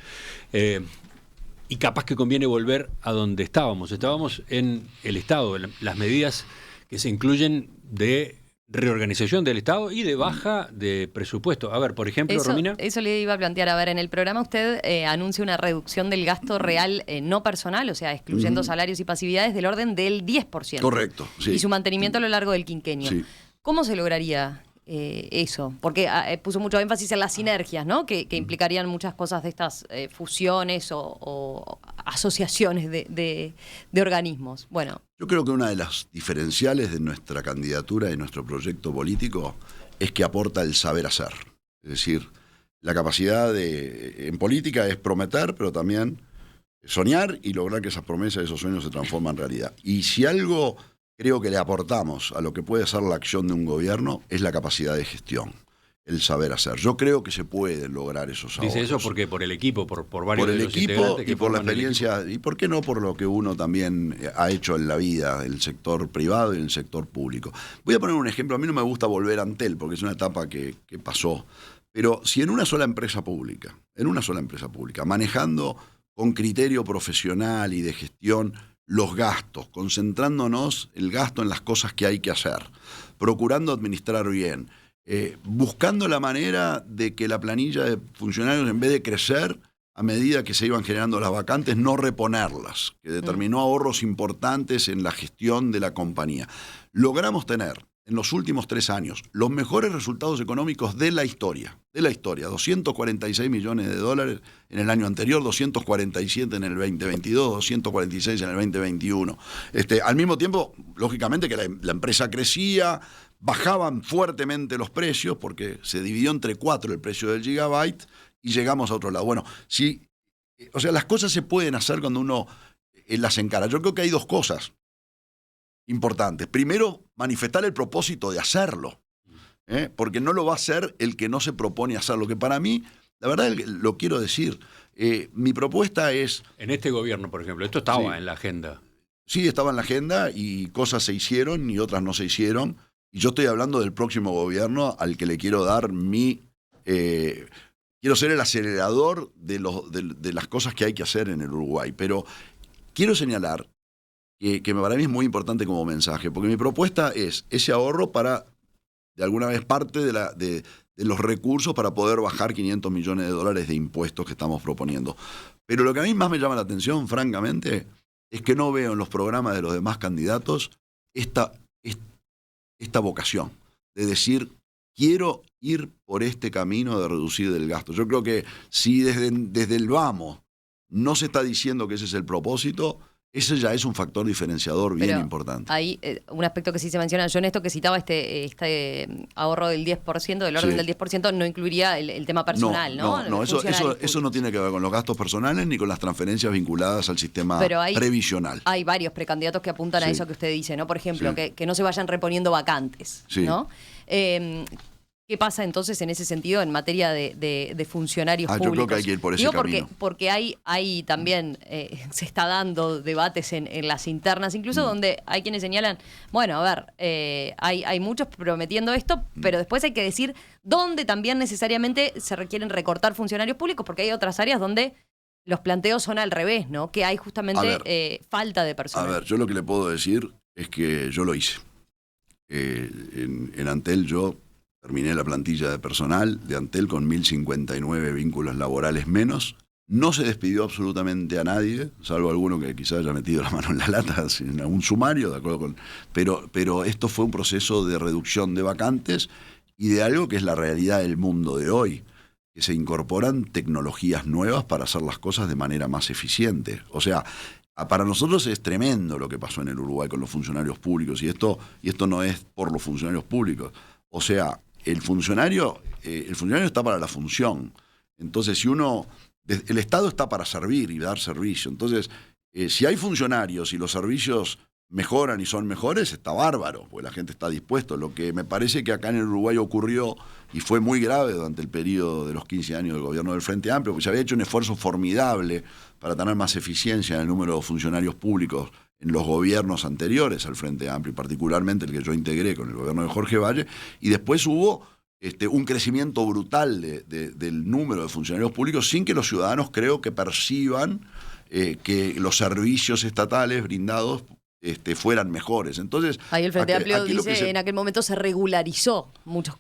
y capaz que conviene volver a donde estábamos. Estábamos en el Estado, en las medidas que se incluyen de reorganización del Estado y de baja de presupuesto. A ver, por ejemplo, Romina. Eso le iba a plantear. A ver, en el programa usted anuncia una reducción del gasto real no personal, o sea, excluyendo salarios y pasividades, del orden del 10%. Correcto, sí. Y su mantenimiento a lo largo del quinquenio. Sí. ¿Cómo se lograría eso? Porque puso mucho énfasis en las sinergias, ¿no? Que implicarían muchas cosas de estas fusiones o asociaciones de organismos. Bueno. Yo creo que una de las diferenciales de nuestra candidatura y nuestro proyecto político es que aporta el saber hacer. Es decir, la capacidad en política es prometer, pero también soñar y lograr que esas promesas, esos sueños se transformen en realidad. Y si algo creo que le aportamos a lo que puede ser la acción de un gobierno es la capacidad de gestión, el saber hacer. Yo creo que se pueden lograr esos ahorros. Dice eso porque por el equipo, por varios de los integrantes. Por el equipo y por la experiencia, y por qué no por lo que uno también ha hecho en la vida, el sector privado y el sector público. Voy a poner un ejemplo, a mí no me gusta volver a Antel porque es una etapa que pasó, pero si en una sola empresa pública, manejando con criterio profesional y de gestión los gastos, concentrándonos el gasto en las cosas que hay que hacer, procurando administrar bien, buscando la manera de que la planilla de funcionarios, en vez de crecer a medida que se iban generando las vacantes, no reponerlas, que determinó ahorros importantes en la gestión de la compañía. Logramos tener en los últimos 3 años los mejores resultados económicos de la historia, 246 millones de dólares en el año anterior, 247 en el 2022, 246 en el 2021. Al mismo tiempo, lógicamente que la empresa crecía, bajaban fuertemente los precios porque se dividió entre 4 el precio del gigabyte y llegamos a otro lado. Bueno, sí, o sea, las cosas se pueden hacer cuando uno las encara. Yo creo que hay 2 cosas importantes. Primero, manifestar el propósito de hacerlo, porque no lo va a hacer el que no se propone hacerlo, que para mí, la verdad lo quiero decir, Mi propuesta es... En este gobierno, por ejemplo, esto estaba en la agenda. Sí, estaba en la agenda y cosas se hicieron y otras no se hicieron. Y yo estoy hablando del próximo gobierno al que le quiero dar quiero ser el acelerador de las cosas que hay que hacer en el Uruguay. Pero quiero señalar que para mí es muy importante como mensaje, porque mi propuesta es ese ahorro para, de alguna vez, parte de los recursos para poder bajar $500 millones de impuestos que estamos proponiendo. Pero lo que a mí más me llama la atención, francamente, es que no veo en los programas de los demás candidatos esta vocación de decir, quiero ir por este camino de reducir el gasto. Yo creo que si desde el vamos no se está diciendo que ese es el propósito, ese ya es un factor diferenciador bien importante. Hay un aspecto que sí se menciona, yo en esto que citaba este ahorro del 10%, del orden del 10%, no incluiría el tema personal, ¿no? No, eso no tiene que ver con los gastos personales ni con las transferencias vinculadas al sistema previsional. Hay varios precandidatos que apuntan a eso que usted dice, ¿no? Por ejemplo, que no se vayan reponiendo vacantes, ¿no? ¿Qué pasa entonces en ese sentido en materia de funcionarios públicos? Yo creo que hay que ir por ese camino. Porque hay también, se está dando debates en las internas, incluso donde hay quienes señalan, bueno, a ver, hay muchos prometiendo esto, pero después hay que decir dónde también necesariamente se requieren recortar funcionarios públicos, porque hay otras áreas donde los planteos son al revés, ¿no? Que hay justamente falta de personal. A ver, yo lo que le puedo decir es que yo lo hice. En Antel yo terminé la plantilla de personal de Antel con 1.059 vínculos laborales menos. No se despidió absolutamente a nadie, salvo alguno que quizás haya metido la mano en la lata en algún sumario, de acuerdo con. Pero esto fue un proceso de reducción de vacantes y de algo que es la realidad del mundo de hoy, que se incorporan tecnologías nuevas para hacer las cosas de manera más eficiente. O sea, para nosotros es tremendo lo que pasó en el Uruguay con los funcionarios públicos, y esto no es por los funcionarios públicos. O sea, el funcionario está para la función. Entonces, el Estado está para servir y dar servicio. Entonces, si hay funcionarios y los servicios mejoran y son mejores, está bárbaro, porque la gente está dispuesta. Lo que me parece que acá en el Uruguay ocurrió, y fue muy grave durante el periodo de los 15 años del gobierno del Frente Amplio, porque se había hecho un esfuerzo formidable para tener más eficiencia en el número de funcionarios públicos en los gobiernos anteriores al Frente Amplio, y particularmente el que yo integré con el gobierno de Jorge Valle, y después hubo un crecimiento brutal del número de funcionarios públicos sin que los ciudadanos creo que perciban que los servicios estatales brindados fueran mejores. Entonces, ahí el Frente Amplio dice en aquel momento se regularizó muchos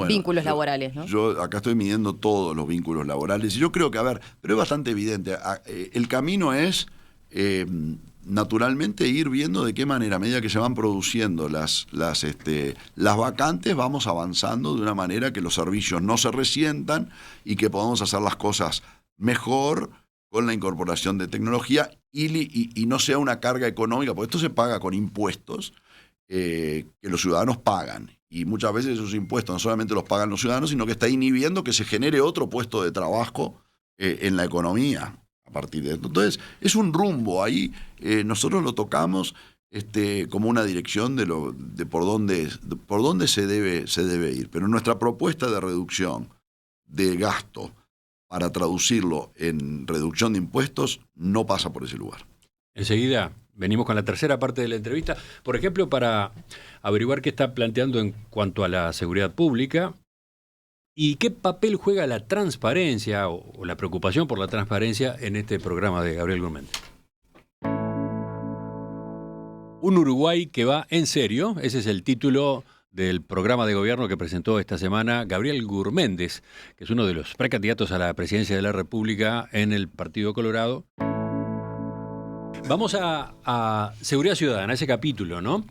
vínculos laborales, ¿no? Yo acá estoy midiendo todos los vínculos laborales y yo creo que, pero es bastante evidente, el camino es naturalmente ir viendo de qué manera, a medida que se van produciendo las vacantes, vamos avanzando de una manera que los servicios no se resientan y que podamos hacer las cosas mejor con la incorporación de tecnología y no sea una carga económica, porque esto se paga con impuestos que los ciudadanos pagan. Y muchas veces esos impuestos no solamente los pagan los ciudadanos, sino que está inhibiendo que se genere otro puesto de trabajo en la economía a partir de esto. Entonces, es un rumbo ahí. Nosotros lo tocamos como una dirección de por dónde se debe ir. Pero nuestra propuesta de reducción de gasto para traducirlo en reducción de impuestos no pasa por ese lugar. Enseguida venimos con la tercera parte de la entrevista, por ejemplo, para averiguar qué está planteando en cuanto a la seguridad pública y qué papel juega la transparencia o la preocupación por la transparencia en este programa de Gabriel Gurméndez. Un Uruguay que va en serio, ese es el título del programa de gobierno que presentó esta semana Gabriel Gurméndez, que es uno de los precandidatos a la presidencia de la República en el Partido Colorado. Vamos a Seguridad Ciudadana, ese capítulo, ¿no?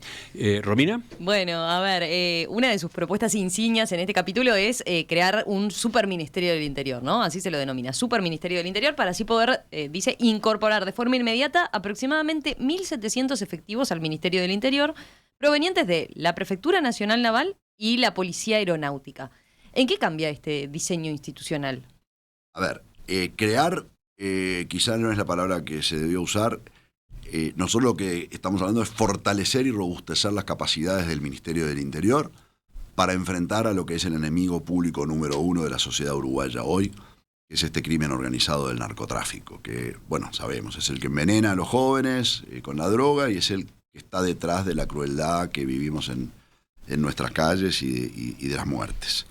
¿Romina? Bueno, a ver, una de sus propuestas insignias en este capítulo es crear un superministerio del Interior, ¿no? Así se lo denomina, superministerio del Interior, para así poder, dice, incorporar de forma inmediata aproximadamente 1.700 efectivos al Ministerio del Interior, provenientes de la Prefectura Nacional Naval y la Policía Aeronáutica. ¿En qué cambia este diseño institucional? A ver, crear quizás no es la palabra que se debió usar. Nosotros lo que estamos hablando es fortalecer y robustecer las capacidades del Ministerio del Interior para enfrentar a lo que es el enemigo público número uno de la sociedad uruguaya hoy, que es este crimen organizado del narcotráfico, que, bueno, sabemos, es el que envenena a los jóvenes con la droga y es el que está detrás de la crueldad que vivimos en nuestras calles y de las muertes.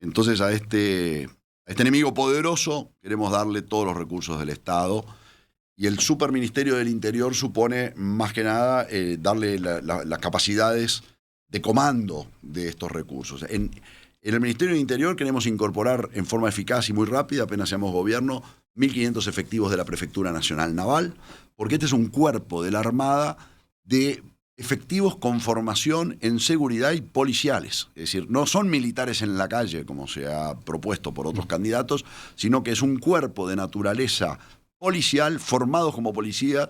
Entonces a este enemigo poderoso queremos darle todos los recursos del Estado, y el Superministerio del Interior supone más que nada darle las capacidades de comando de estos recursos. En el Ministerio del Interior queremos incorporar en forma eficaz y muy rápida, apenas seamos gobierno, 1.500 efectivos de la Prefectura Nacional Naval, porque este es un cuerpo de la Armada de efectivos con formación en seguridad y policiales. Es decir, no son militares en la calle, como se ha propuesto por otros candidatos, sino que es un cuerpo de naturaleza policial, formados como policías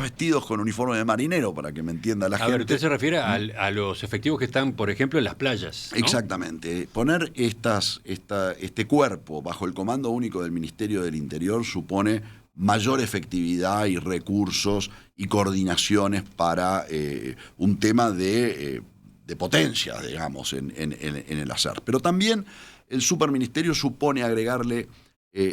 vestidos con uniforme de marinero, para que me entienda la gente. A ver, usted se refiere a los efectivos que están, por ejemplo, en las playas, ¿no? Exactamente. Poner este cuerpo bajo el comando único del Ministerio del Interior supone mayor efectividad y recursos y coordinaciones para un tema de potencia, digamos, en el hacer. Pero también el superministerio supone agregarle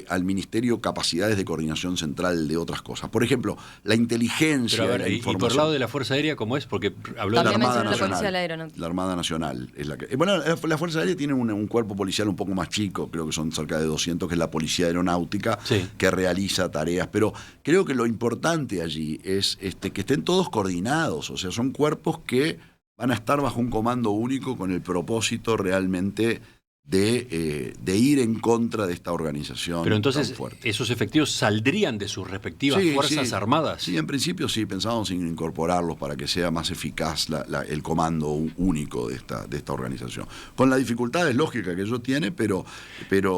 al ministerio capacidades de coordinación central de otras cosas. Por ejemplo, la inteligencia, pero a ver, la información. Y por el lado de la Fuerza Aérea, ¿cómo es? Porque habló de la Armada Nacional. La Armada Nacional es la que... Bueno, la Fuerza Aérea tiene un cuerpo policial un poco más chico, creo que son cerca de 200, que es la Policía Aeronáutica, sí, que realiza tareas. Pero creo que lo importante allí es que estén todos coordinados, o sea, son cuerpos que van a estar bajo un comando único con el propósito realmente de ir en contra de esta organización. Pero entonces, tan fuerte. ¿esos efectivos saldrían de sus respectivas fuerzas armadas? Sí, en principio sí, pensábamos en incorporarlos para que sea más eficaz el comando único de esta organización. Con las dificultades lógicas que ello tiene, pero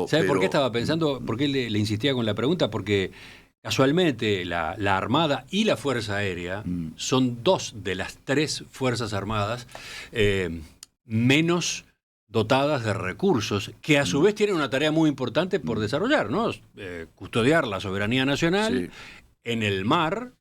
¿sabe por qué estaba pensando? ¿Por qué le insistía con la pregunta? Porque casualmente la Armada y la Fuerza Aérea son dos de las tres Fuerzas Armadas menos dotadas de recursos, que a su vez tienen una tarea muy importante por desarrollar, ¿no? Custodiar la soberanía nacional en el mar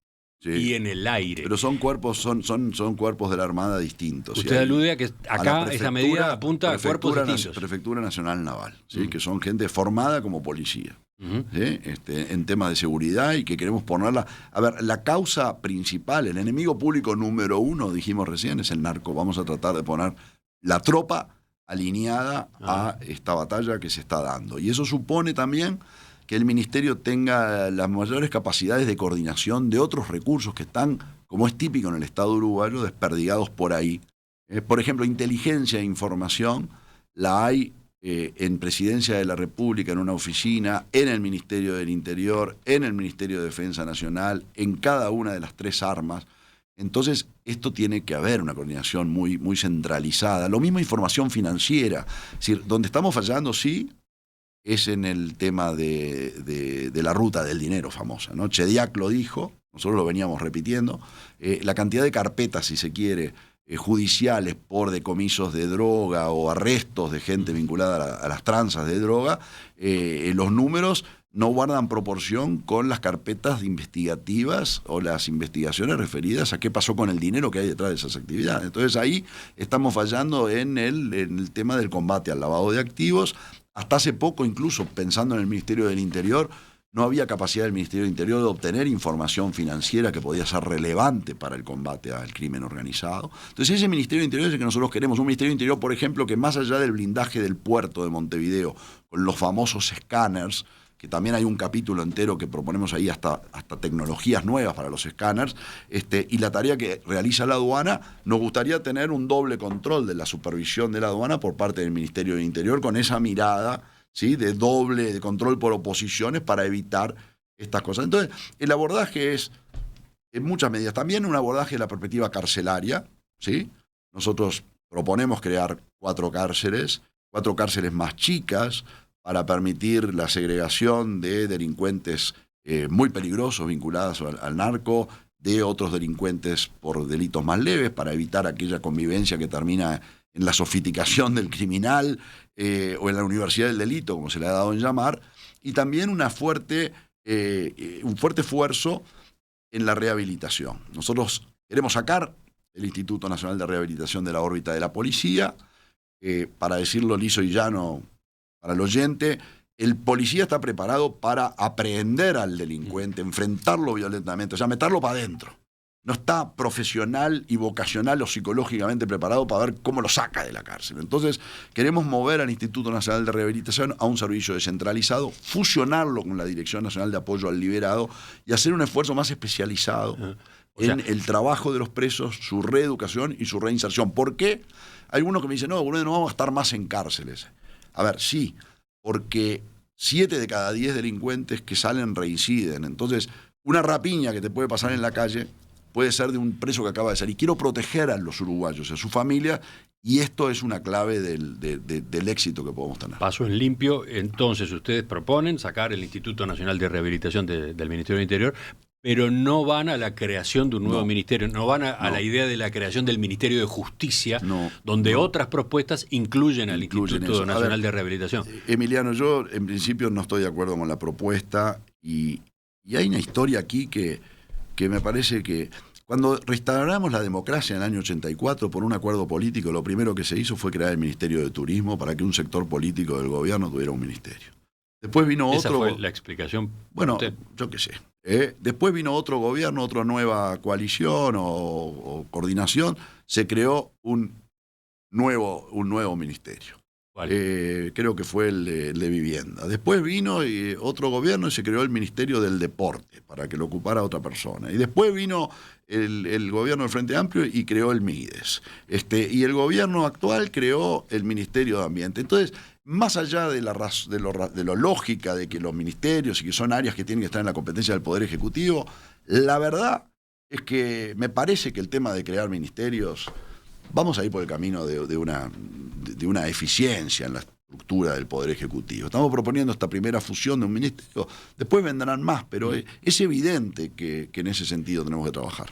y en el aire. Pero son cuerpos de la Armada distintos. Usted alude a que acá esa medida apunta a cuerpos distintos. Prefectura Nacional Naval, ¿sí? Que son gente formada como policía. ¿Sí? En temas de seguridad, y que queremos ponerla... A ver, la causa principal, el enemigo público número uno, dijimos recién, es el narco. Vamos a tratar de poner la tropa alineada a esta batalla que se está dando. Y eso supone también que el Ministerio tenga las mayores capacidades de coordinación de otros recursos que están, como es típico en el Estado uruguayo, desperdigados por ahí. Por ejemplo, inteligencia e información la hay en Presidencia de la República, en una oficina, en el Ministerio del Interior, en el Ministerio de Defensa Nacional, en cada una de las tres armas. Entonces, esto tiene que haber una coordinación muy, muy centralizada. Lo mismo información financiera. Es decir, donde estamos fallando, sí, es en el tema de la ruta del dinero famosa, ¿no? Chediak lo dijo, nosotros lo veníamos repitiendo. La cantidad de carpetas, si se quiere, judiciales por decomisos de droga o arrestos de gente vinculada a las tranzas de droga, los números no guardan proporción con las carpetas investigativas o las investigaciones referidas a qué pasó con el dinero que hay detrás de esas actividades. Entonces ahí estamos fallando en el tema del combate al lavado de activos. Hasta hace poco, incluso pensando en el Ministerio del Interior, no había capacidad del Ministerio del Interior de obtener información financiera que podía ser relevante para el combate al crimen organizado. Entonces ese Ministerio del Interior es el que nosotros queremos. Un Ministerio del Interior, por ejemplo, que más allá del blindaje del puerto de Montevideo, con los famosos escáneres, que también hay un capítulo entero que proponemos ahí, hasta tecnologías nuevas para los escáneres, y la tarea que realiza la aduana, nos gustaría tener un doble control de la supervisión de la aduana por parte del Ministerio del Interior, con esa mirada, ¿sí?, de control por oposiciones para evitar estas cosas. Entonces, el abordaje es, en muchas medidas, también un abordaje de la perspectiva carcelaria, ¿sí? Nosotros proponemos crear 4 cárceles más chicas, para permitir la segregación de delincuentes muy peligrosos vinculados al narco, de otros delincuentes por delitos más leves, para evitar aquella convivencia que termina en la sofisticación del criminal o en la universidad del delito, como se le ha dado en llamar, y también un fuerte esfuerzo en la rehabilitación. Nosotros queremos sacar el Instituto Nacional de Rehabilitación de la órbita de la policía, para decirlo liso y llano para el oyente, el policía está preparado para aprehender al delincuente, enfrentarlo violentamente, o sea, meterlo para adentro. No está profesional y vocacional o psicológicamente preparado para ver cómo lo saca de la cárcel. Entonces, queremos mover al Instituto Nacional de Rehabilitación a un servicio descentralizado, fusionarlo con la Dirección Nacional de Apoyo al Liberado y hacer un esfuerzo más especializado en el trabajo de los presos, su reeducación y su reinserción. ¿Por qué? Hay algunos que me dicen, no vamos a estar más en cárceles. A ver, sí, porque 7 de cada 10 delincuentes que salen reinciden. Entonces, una rapiña que te puede pasar en la calle puede ser de un preso que acaba de salir. Y quiero proteger a los uruguayos, a su familia, y esto es una clave del éxito que podemos tener. Paso en limpio, entonces ustedes proponen sacar el Instituto Nacional de Rehabilitación del Ministerio del Interior, pero no van a la creación de un nuevo ministerio, no van a la idea de la creación del Ministerio de Justicia, donde otras propuestas incluyen al Instituto Nacional de Rehabilitación. Emiliano, yo en principio no estoy de acuerdo con la propuesta y hay una historia aquí que me parece que cuando restauramos la democracia en el año 84 por un acuerdo político, lo primero que se hizo fue crear el Ministerio de Turismo para que un sector político del gobierno tuviera un ministerio. Después vino otro... ¿Esa fue la explicación? Bueno, yo qué sé. Después vino otro gobierno, otra nueva coalición o coordinación, se creó un nuevo ministerio. Creo que fue el de vivienda. Después vino otro gobierno y se creó el Ministerio del Deporte para que lo ocupara otra persona. Y después vino el gobierno del Frente Amplio y creó el MIDES. Y el gobierno actual creó el Ministerio de Ambiente. Entonces, más allá de lo lógica de que los ministerios y que son áreas que tienen que estar en la competencia del Poder Ejecutivo, la verdad es que me parece que el tema de crear ministerios, vamos a ir por el camino de una eficiencia en la estructura del Poder Ejecutivo. Estamos proponiendo esta primera fusión de un ministerio, después vendrán más, pero es evidente que en ese sentido tenemos que trabajar.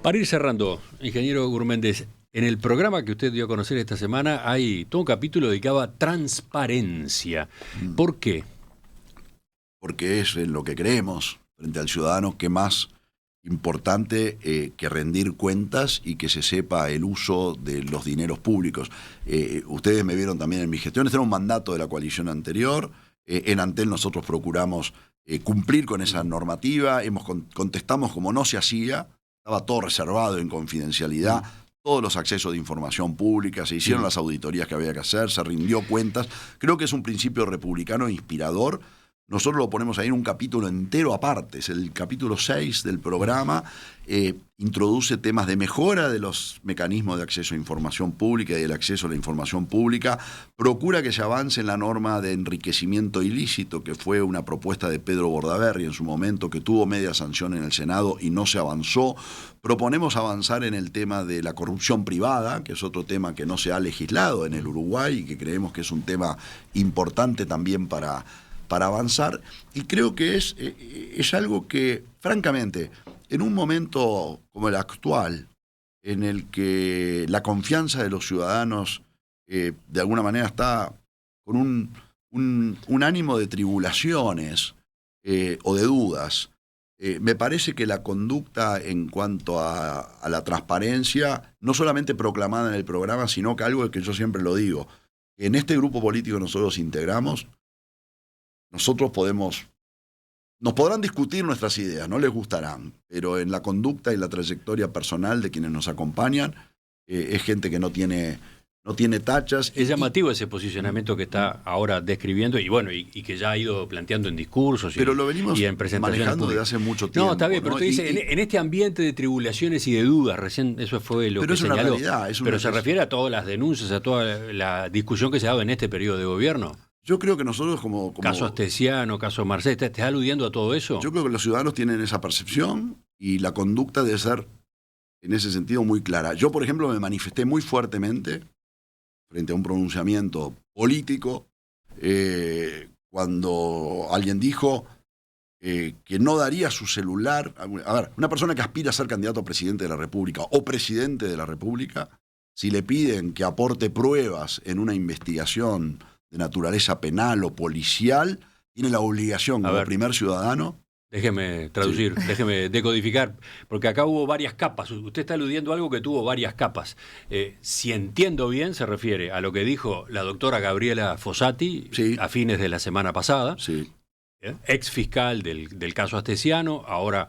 Para ir cerrando, ingeniero Gurméndez, en el programa que usted dio a conocer esta semana hay todo un capítulo dedicado a transparencia. ¿Por qué? Porque es en lo que creemos frente al ciudadano que más importante que rendir cuentas y que se sepa el uso de los dineros públicos. Ustedes me vieron también en mi gestión, este era un mandato de la coalición anterior. En Antel nosotros procuramos cumplir con esa normativa, contestamos como no se hacía, estaba todo reservado en confidencialidad, todos los accesos de información pública, se hicieron las auditorías que había que hacer, se rindió cuentas. Creo que es un principio republicano inspirador. Nosotros lo ponemos ahí en un capítulo entero aparte, es el capítulo 6 del programa, introduce temas de mejora de los mecanismos de acceso a información pública y del acceso a la información pública, procura que se avance en la norma de enriquecimiento ilícito, que fue una propuesta de Pedro Bordaberry en su momento, que tuvo media sanción en el Senado y no se avanzó. Proponemos avanzar en el tema de la corrupción privada, que es otro tema que no se ha legislado en el Uruguay y que creemos que es un tema importante también para avanzar, y creo que es algo que, francamente, en un momento como el actual, en el que la confianza de los ciudadanos de alguna manera está con un ánimo de tribulaciones o de dudas, me parece que la conducta en cuanto a la transparencia, no solamente proclamada en el programa, sino que algo que yo siempre lo digo, en este grupo político que nosotros integramos, nosotros nos podrán discutir nuestras ideas, no les gustarán, pero en la conducta y la trayectoria personal de quienes nos acompañan, es gente que no tiene tachas. Es llamativo ese posicionamiento que está ahora describiendo y que ya ha ido planteando en discursos pero lo venimos y en presentaciones manejando desde hace mucho tiempo. No, está bien, pero usted dice, en este ambiente de tribulaciones y de dudas, recién eso fue lo que señaló. Pero es una realidad. Pero se refiere a todas las denuncias, a toda la discusión que se ha dado en este periodo de gobierno. Yo creo que nosotros como caso Astesiano, caso Marcés, ¿te estás aludiendo a todo eso? Yo creo que los ciudadanos tienen esa percepción y la conducta debe ser, en ese sentido, muy clara. Yo, por ejemplo, me manifesté muy fuertemente frente a un pronunciamiento político cuando alguien dijo que no daría su celular. A ver, una persona que aspira a ser candidato a presidente de la República o presidente de la República, si le piden que aporte pruebas en una investigación de naturaleza penal o policial, tiene la obligación como primer ciudadano Déjeme traducir, déjeme decodificar, porque acá hubo varias capas. Usted está aludiendo a algo que tuvo varias capas. Si entiendo bien, se refiere a lo que dijo la doctora Gabriela Fossati a fines de la semana pasada, ex fiscal del caso Astesiano, ahora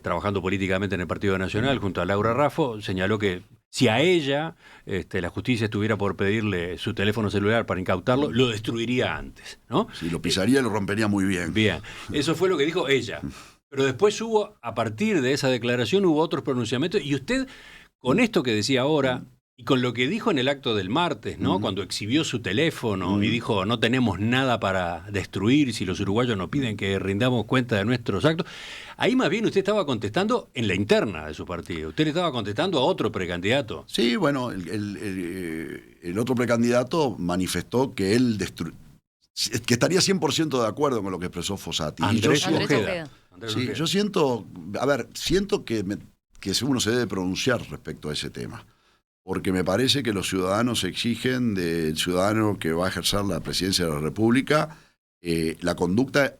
trabajando políticamente en el Partido Nacional junto a Laura Raffo, señaló que si a ella la justicia estuviera por pedirle su teléfono celular para incautarlo, lo destruiría antes, ¿no? Si lo pisaría, lo rompería muy bien. Bien, eso fue lo que dijo ella. Pero después a partir de esa declaración, hubo otros pronunciamientos. Y usted, con esto que decía ahora, y con lo que dijo en el acto del martes, ¿no? Cuando exhibió su teléfono y dijo, no tenemos nada para destruir si los uruguayos nos piden que rindamos cuenta de nuestros actos. Ahí más bien usted estaba contestando en la interna de su partido. Usted le estaba contestando a otro precandidato. Sí, bueno, el otro precandidato manifestó que él que estaría 100% de acuerdo con lo que expresó Fossati. Andrés Ojeda. Sí, yo siento que uno se debe pronunciar respecto a ese tema. Porque me parece que los ciudadanos exigen del ciudadano que va a ejercer la presidencia de la República la conducta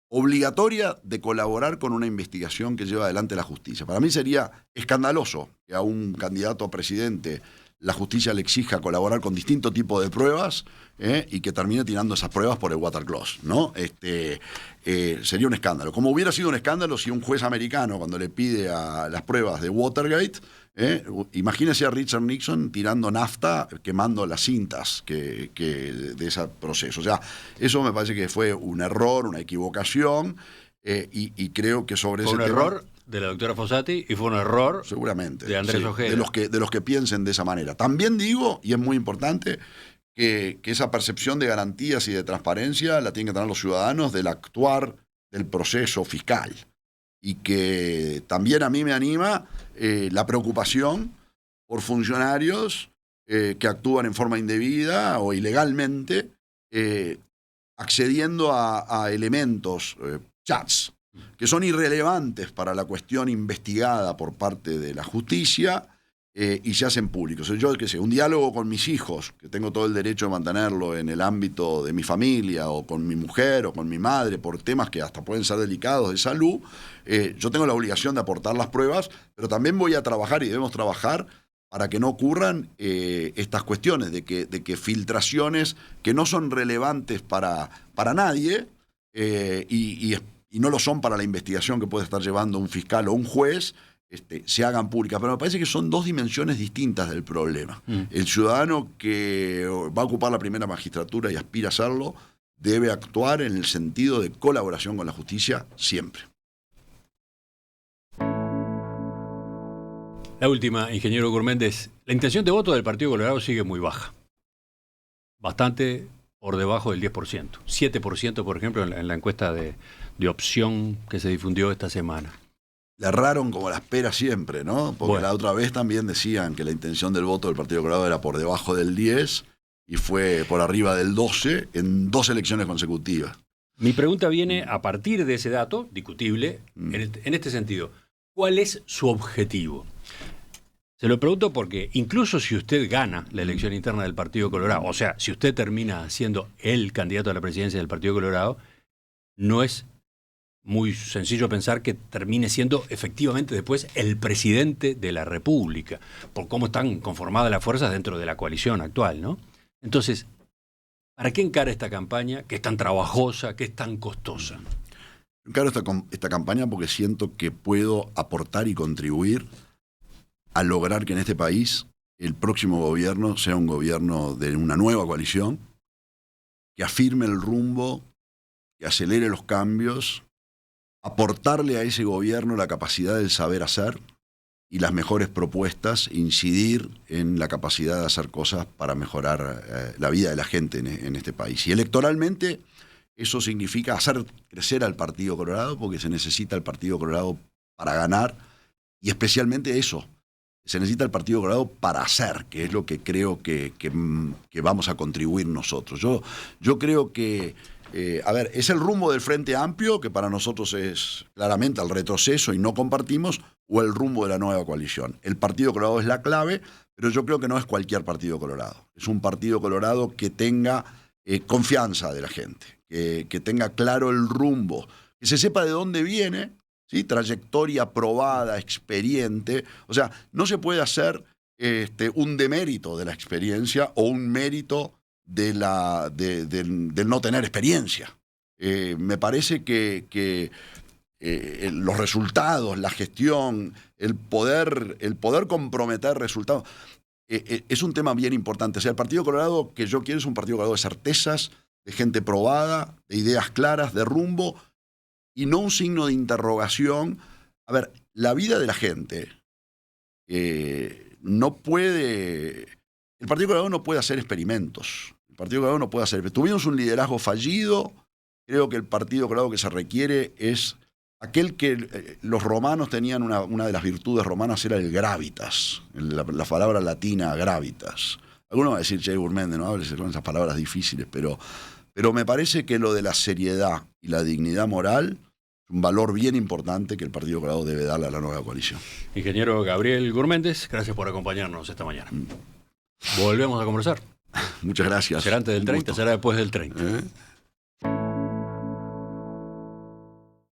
obligatoria de colaborar con una investigación que lleva adelante la justicia. Para mí sería escandaloso que a un candidato a presidente la justicia le exija colaborar con distintos tipos de pruebas y que termine tirando esas pruebas por el water closet, ¿no? Sería un escándalo. Como hubiera sido un escándalo si un juez americano, cuando le pide a las pruebas de Watergate, imagínese a Richard Nixon tirando nafta, quemando las cintas de ese proceso. O sea, eso me parece que fue un error, una equivocación, y creo que sobre ese tema... ¿Fue un error de la doctora Fossati y fue un error seguramente de Andrés Ojeda? De los que piensen de esa manera. También digo, y es muy importante, que esa percepción de garantías y de transparencia la tienen que tener los ciudadanos del actuar del proceso fiscal. Y que también a mí me anima la preocupación por funcionarios que actúan en forma indebida o ilegalmente, accediendo a elementos, chats, que son irrelevantes para la cuestión investigada por parte de la justicia y se hacen públicos. Yo, qué sé, un diálogo con mis hijos, que tengo todo el derecho de mantenerlo en el ámbito de mi familia, o con mi mujer, o con mi madre, por temas que hasta pueden ser delicados de salud, yo tengo la obligación de aportar las pruebas, pero también voy a trabajar y debemos trabajar para que no ocurran estas cuestiones de que filtraciones que no son relevantes para nadie y no lo son para la investigación que puede estar llevando un fiscal o un juez, se hagan públicas. Pero me parece que son dos dimensiones distintas del problema. El ciudadano que va a ocupar la primera magistratura y aspira a hacerlo debe actuar en el sentido de colaboración con la justicia siempre. La última, ingeniero Gurméndez. La intención de voto del Partido Colorado sigue muy baja. Bastante por debajo del 10%. 7%, por ejemplo, en la encuesta de opción que se difundió esta semana. Le erraron como la espera siempre, ¿no? Porque la otra vez también decían que la intención del voto del Partido Colorado era por debajo del 10 y fue por arriba del 12 en 2 elecciones consecutivas. Mi pregunta viene a partir de ese dato, discutible, en este sentido. ¿Cuál es su objetivo? Se lo pregunto porque incluso si usted gana la elección interna del Partido Colorado, o sea, si usted termina siendo el candidato a la presidencia del Partido Colorado, no es muy sencillo pensar que termine siendo efectivamente después el presidente de la República, por cómo están conformadas las fuerzas dentro de la coalición actual, ¿no? Entonces, ¿para qué encara esta campaña que es tan trabajosa, que es tan costosa? Encaro esta campaña porque siento que puedo aportar y contribuir a lograr que en este país el próximo gobierno sea un gobierno de una nueva coalición, que afirme el rumbo, que acelere los cambios, aportarle a ese gobierno la capacidad del saber hacer y las mejores propuestas, incidir en la capacidad de hacer cosas para mejorar la vida de la gente en este país. Y electoralmente eso significa hacer crecer al Partido Colorado, porque se necesita el Partido Colorado para ganar, y especialmente eso, se necesita el Partido Colorado para hacer, que es lo que creo que vamos a contribuir nosotros. Yo creo que es el rumbo del Frente Amplio, que para nosotros es claramente el retroceso y no compartimos, o el rumbo de la nueva coalición. El Partido Colorado es la clave, pero yo creo que no es cualquier Partido Colorado. Es un Partido Colorado que tenga confianza de la gente, que tenga claro el rumbo, que se sepa de dónde viene, ¿sí? Trayectoria probada, experiente. O sea, no se puede hacer un demérito de la experiencia o un mérito del no tener experiencia. Me parece que los resultados, la gestión, el poder comprometer resultados, es un tema bien importante. O sea, el Partido Colorado que yo quiero es un Partido Colorado de certezas, de gente probada, de ideas claras, de rumbo, y no un signo de interrogación. A ver, la vida de la gente no puede... El Partido Colorado no puede hacer experimentos. El Partido Colorado no puede hacer... Tuvimos un liderazgo fallido. Creo que el Partido Colorado que se requiere es aquel que los romanos tenían, una de las virtudes romanas era el gravitas, la palabra latina gravitas. Algunos van a decir, Che Gurméndez, no hables con esas palabras difíciles, pero me parece que lo de la seriedad y la dignidad moral es un valor bien importante que el Partido Colorado debe darle a la nueva coalición. Ingeniero Gabriel Gurméndez, gracias por acompañarnos esta mañana. Volvemos a conversar. Muchas gracias. Será antes del 30, será después del 30.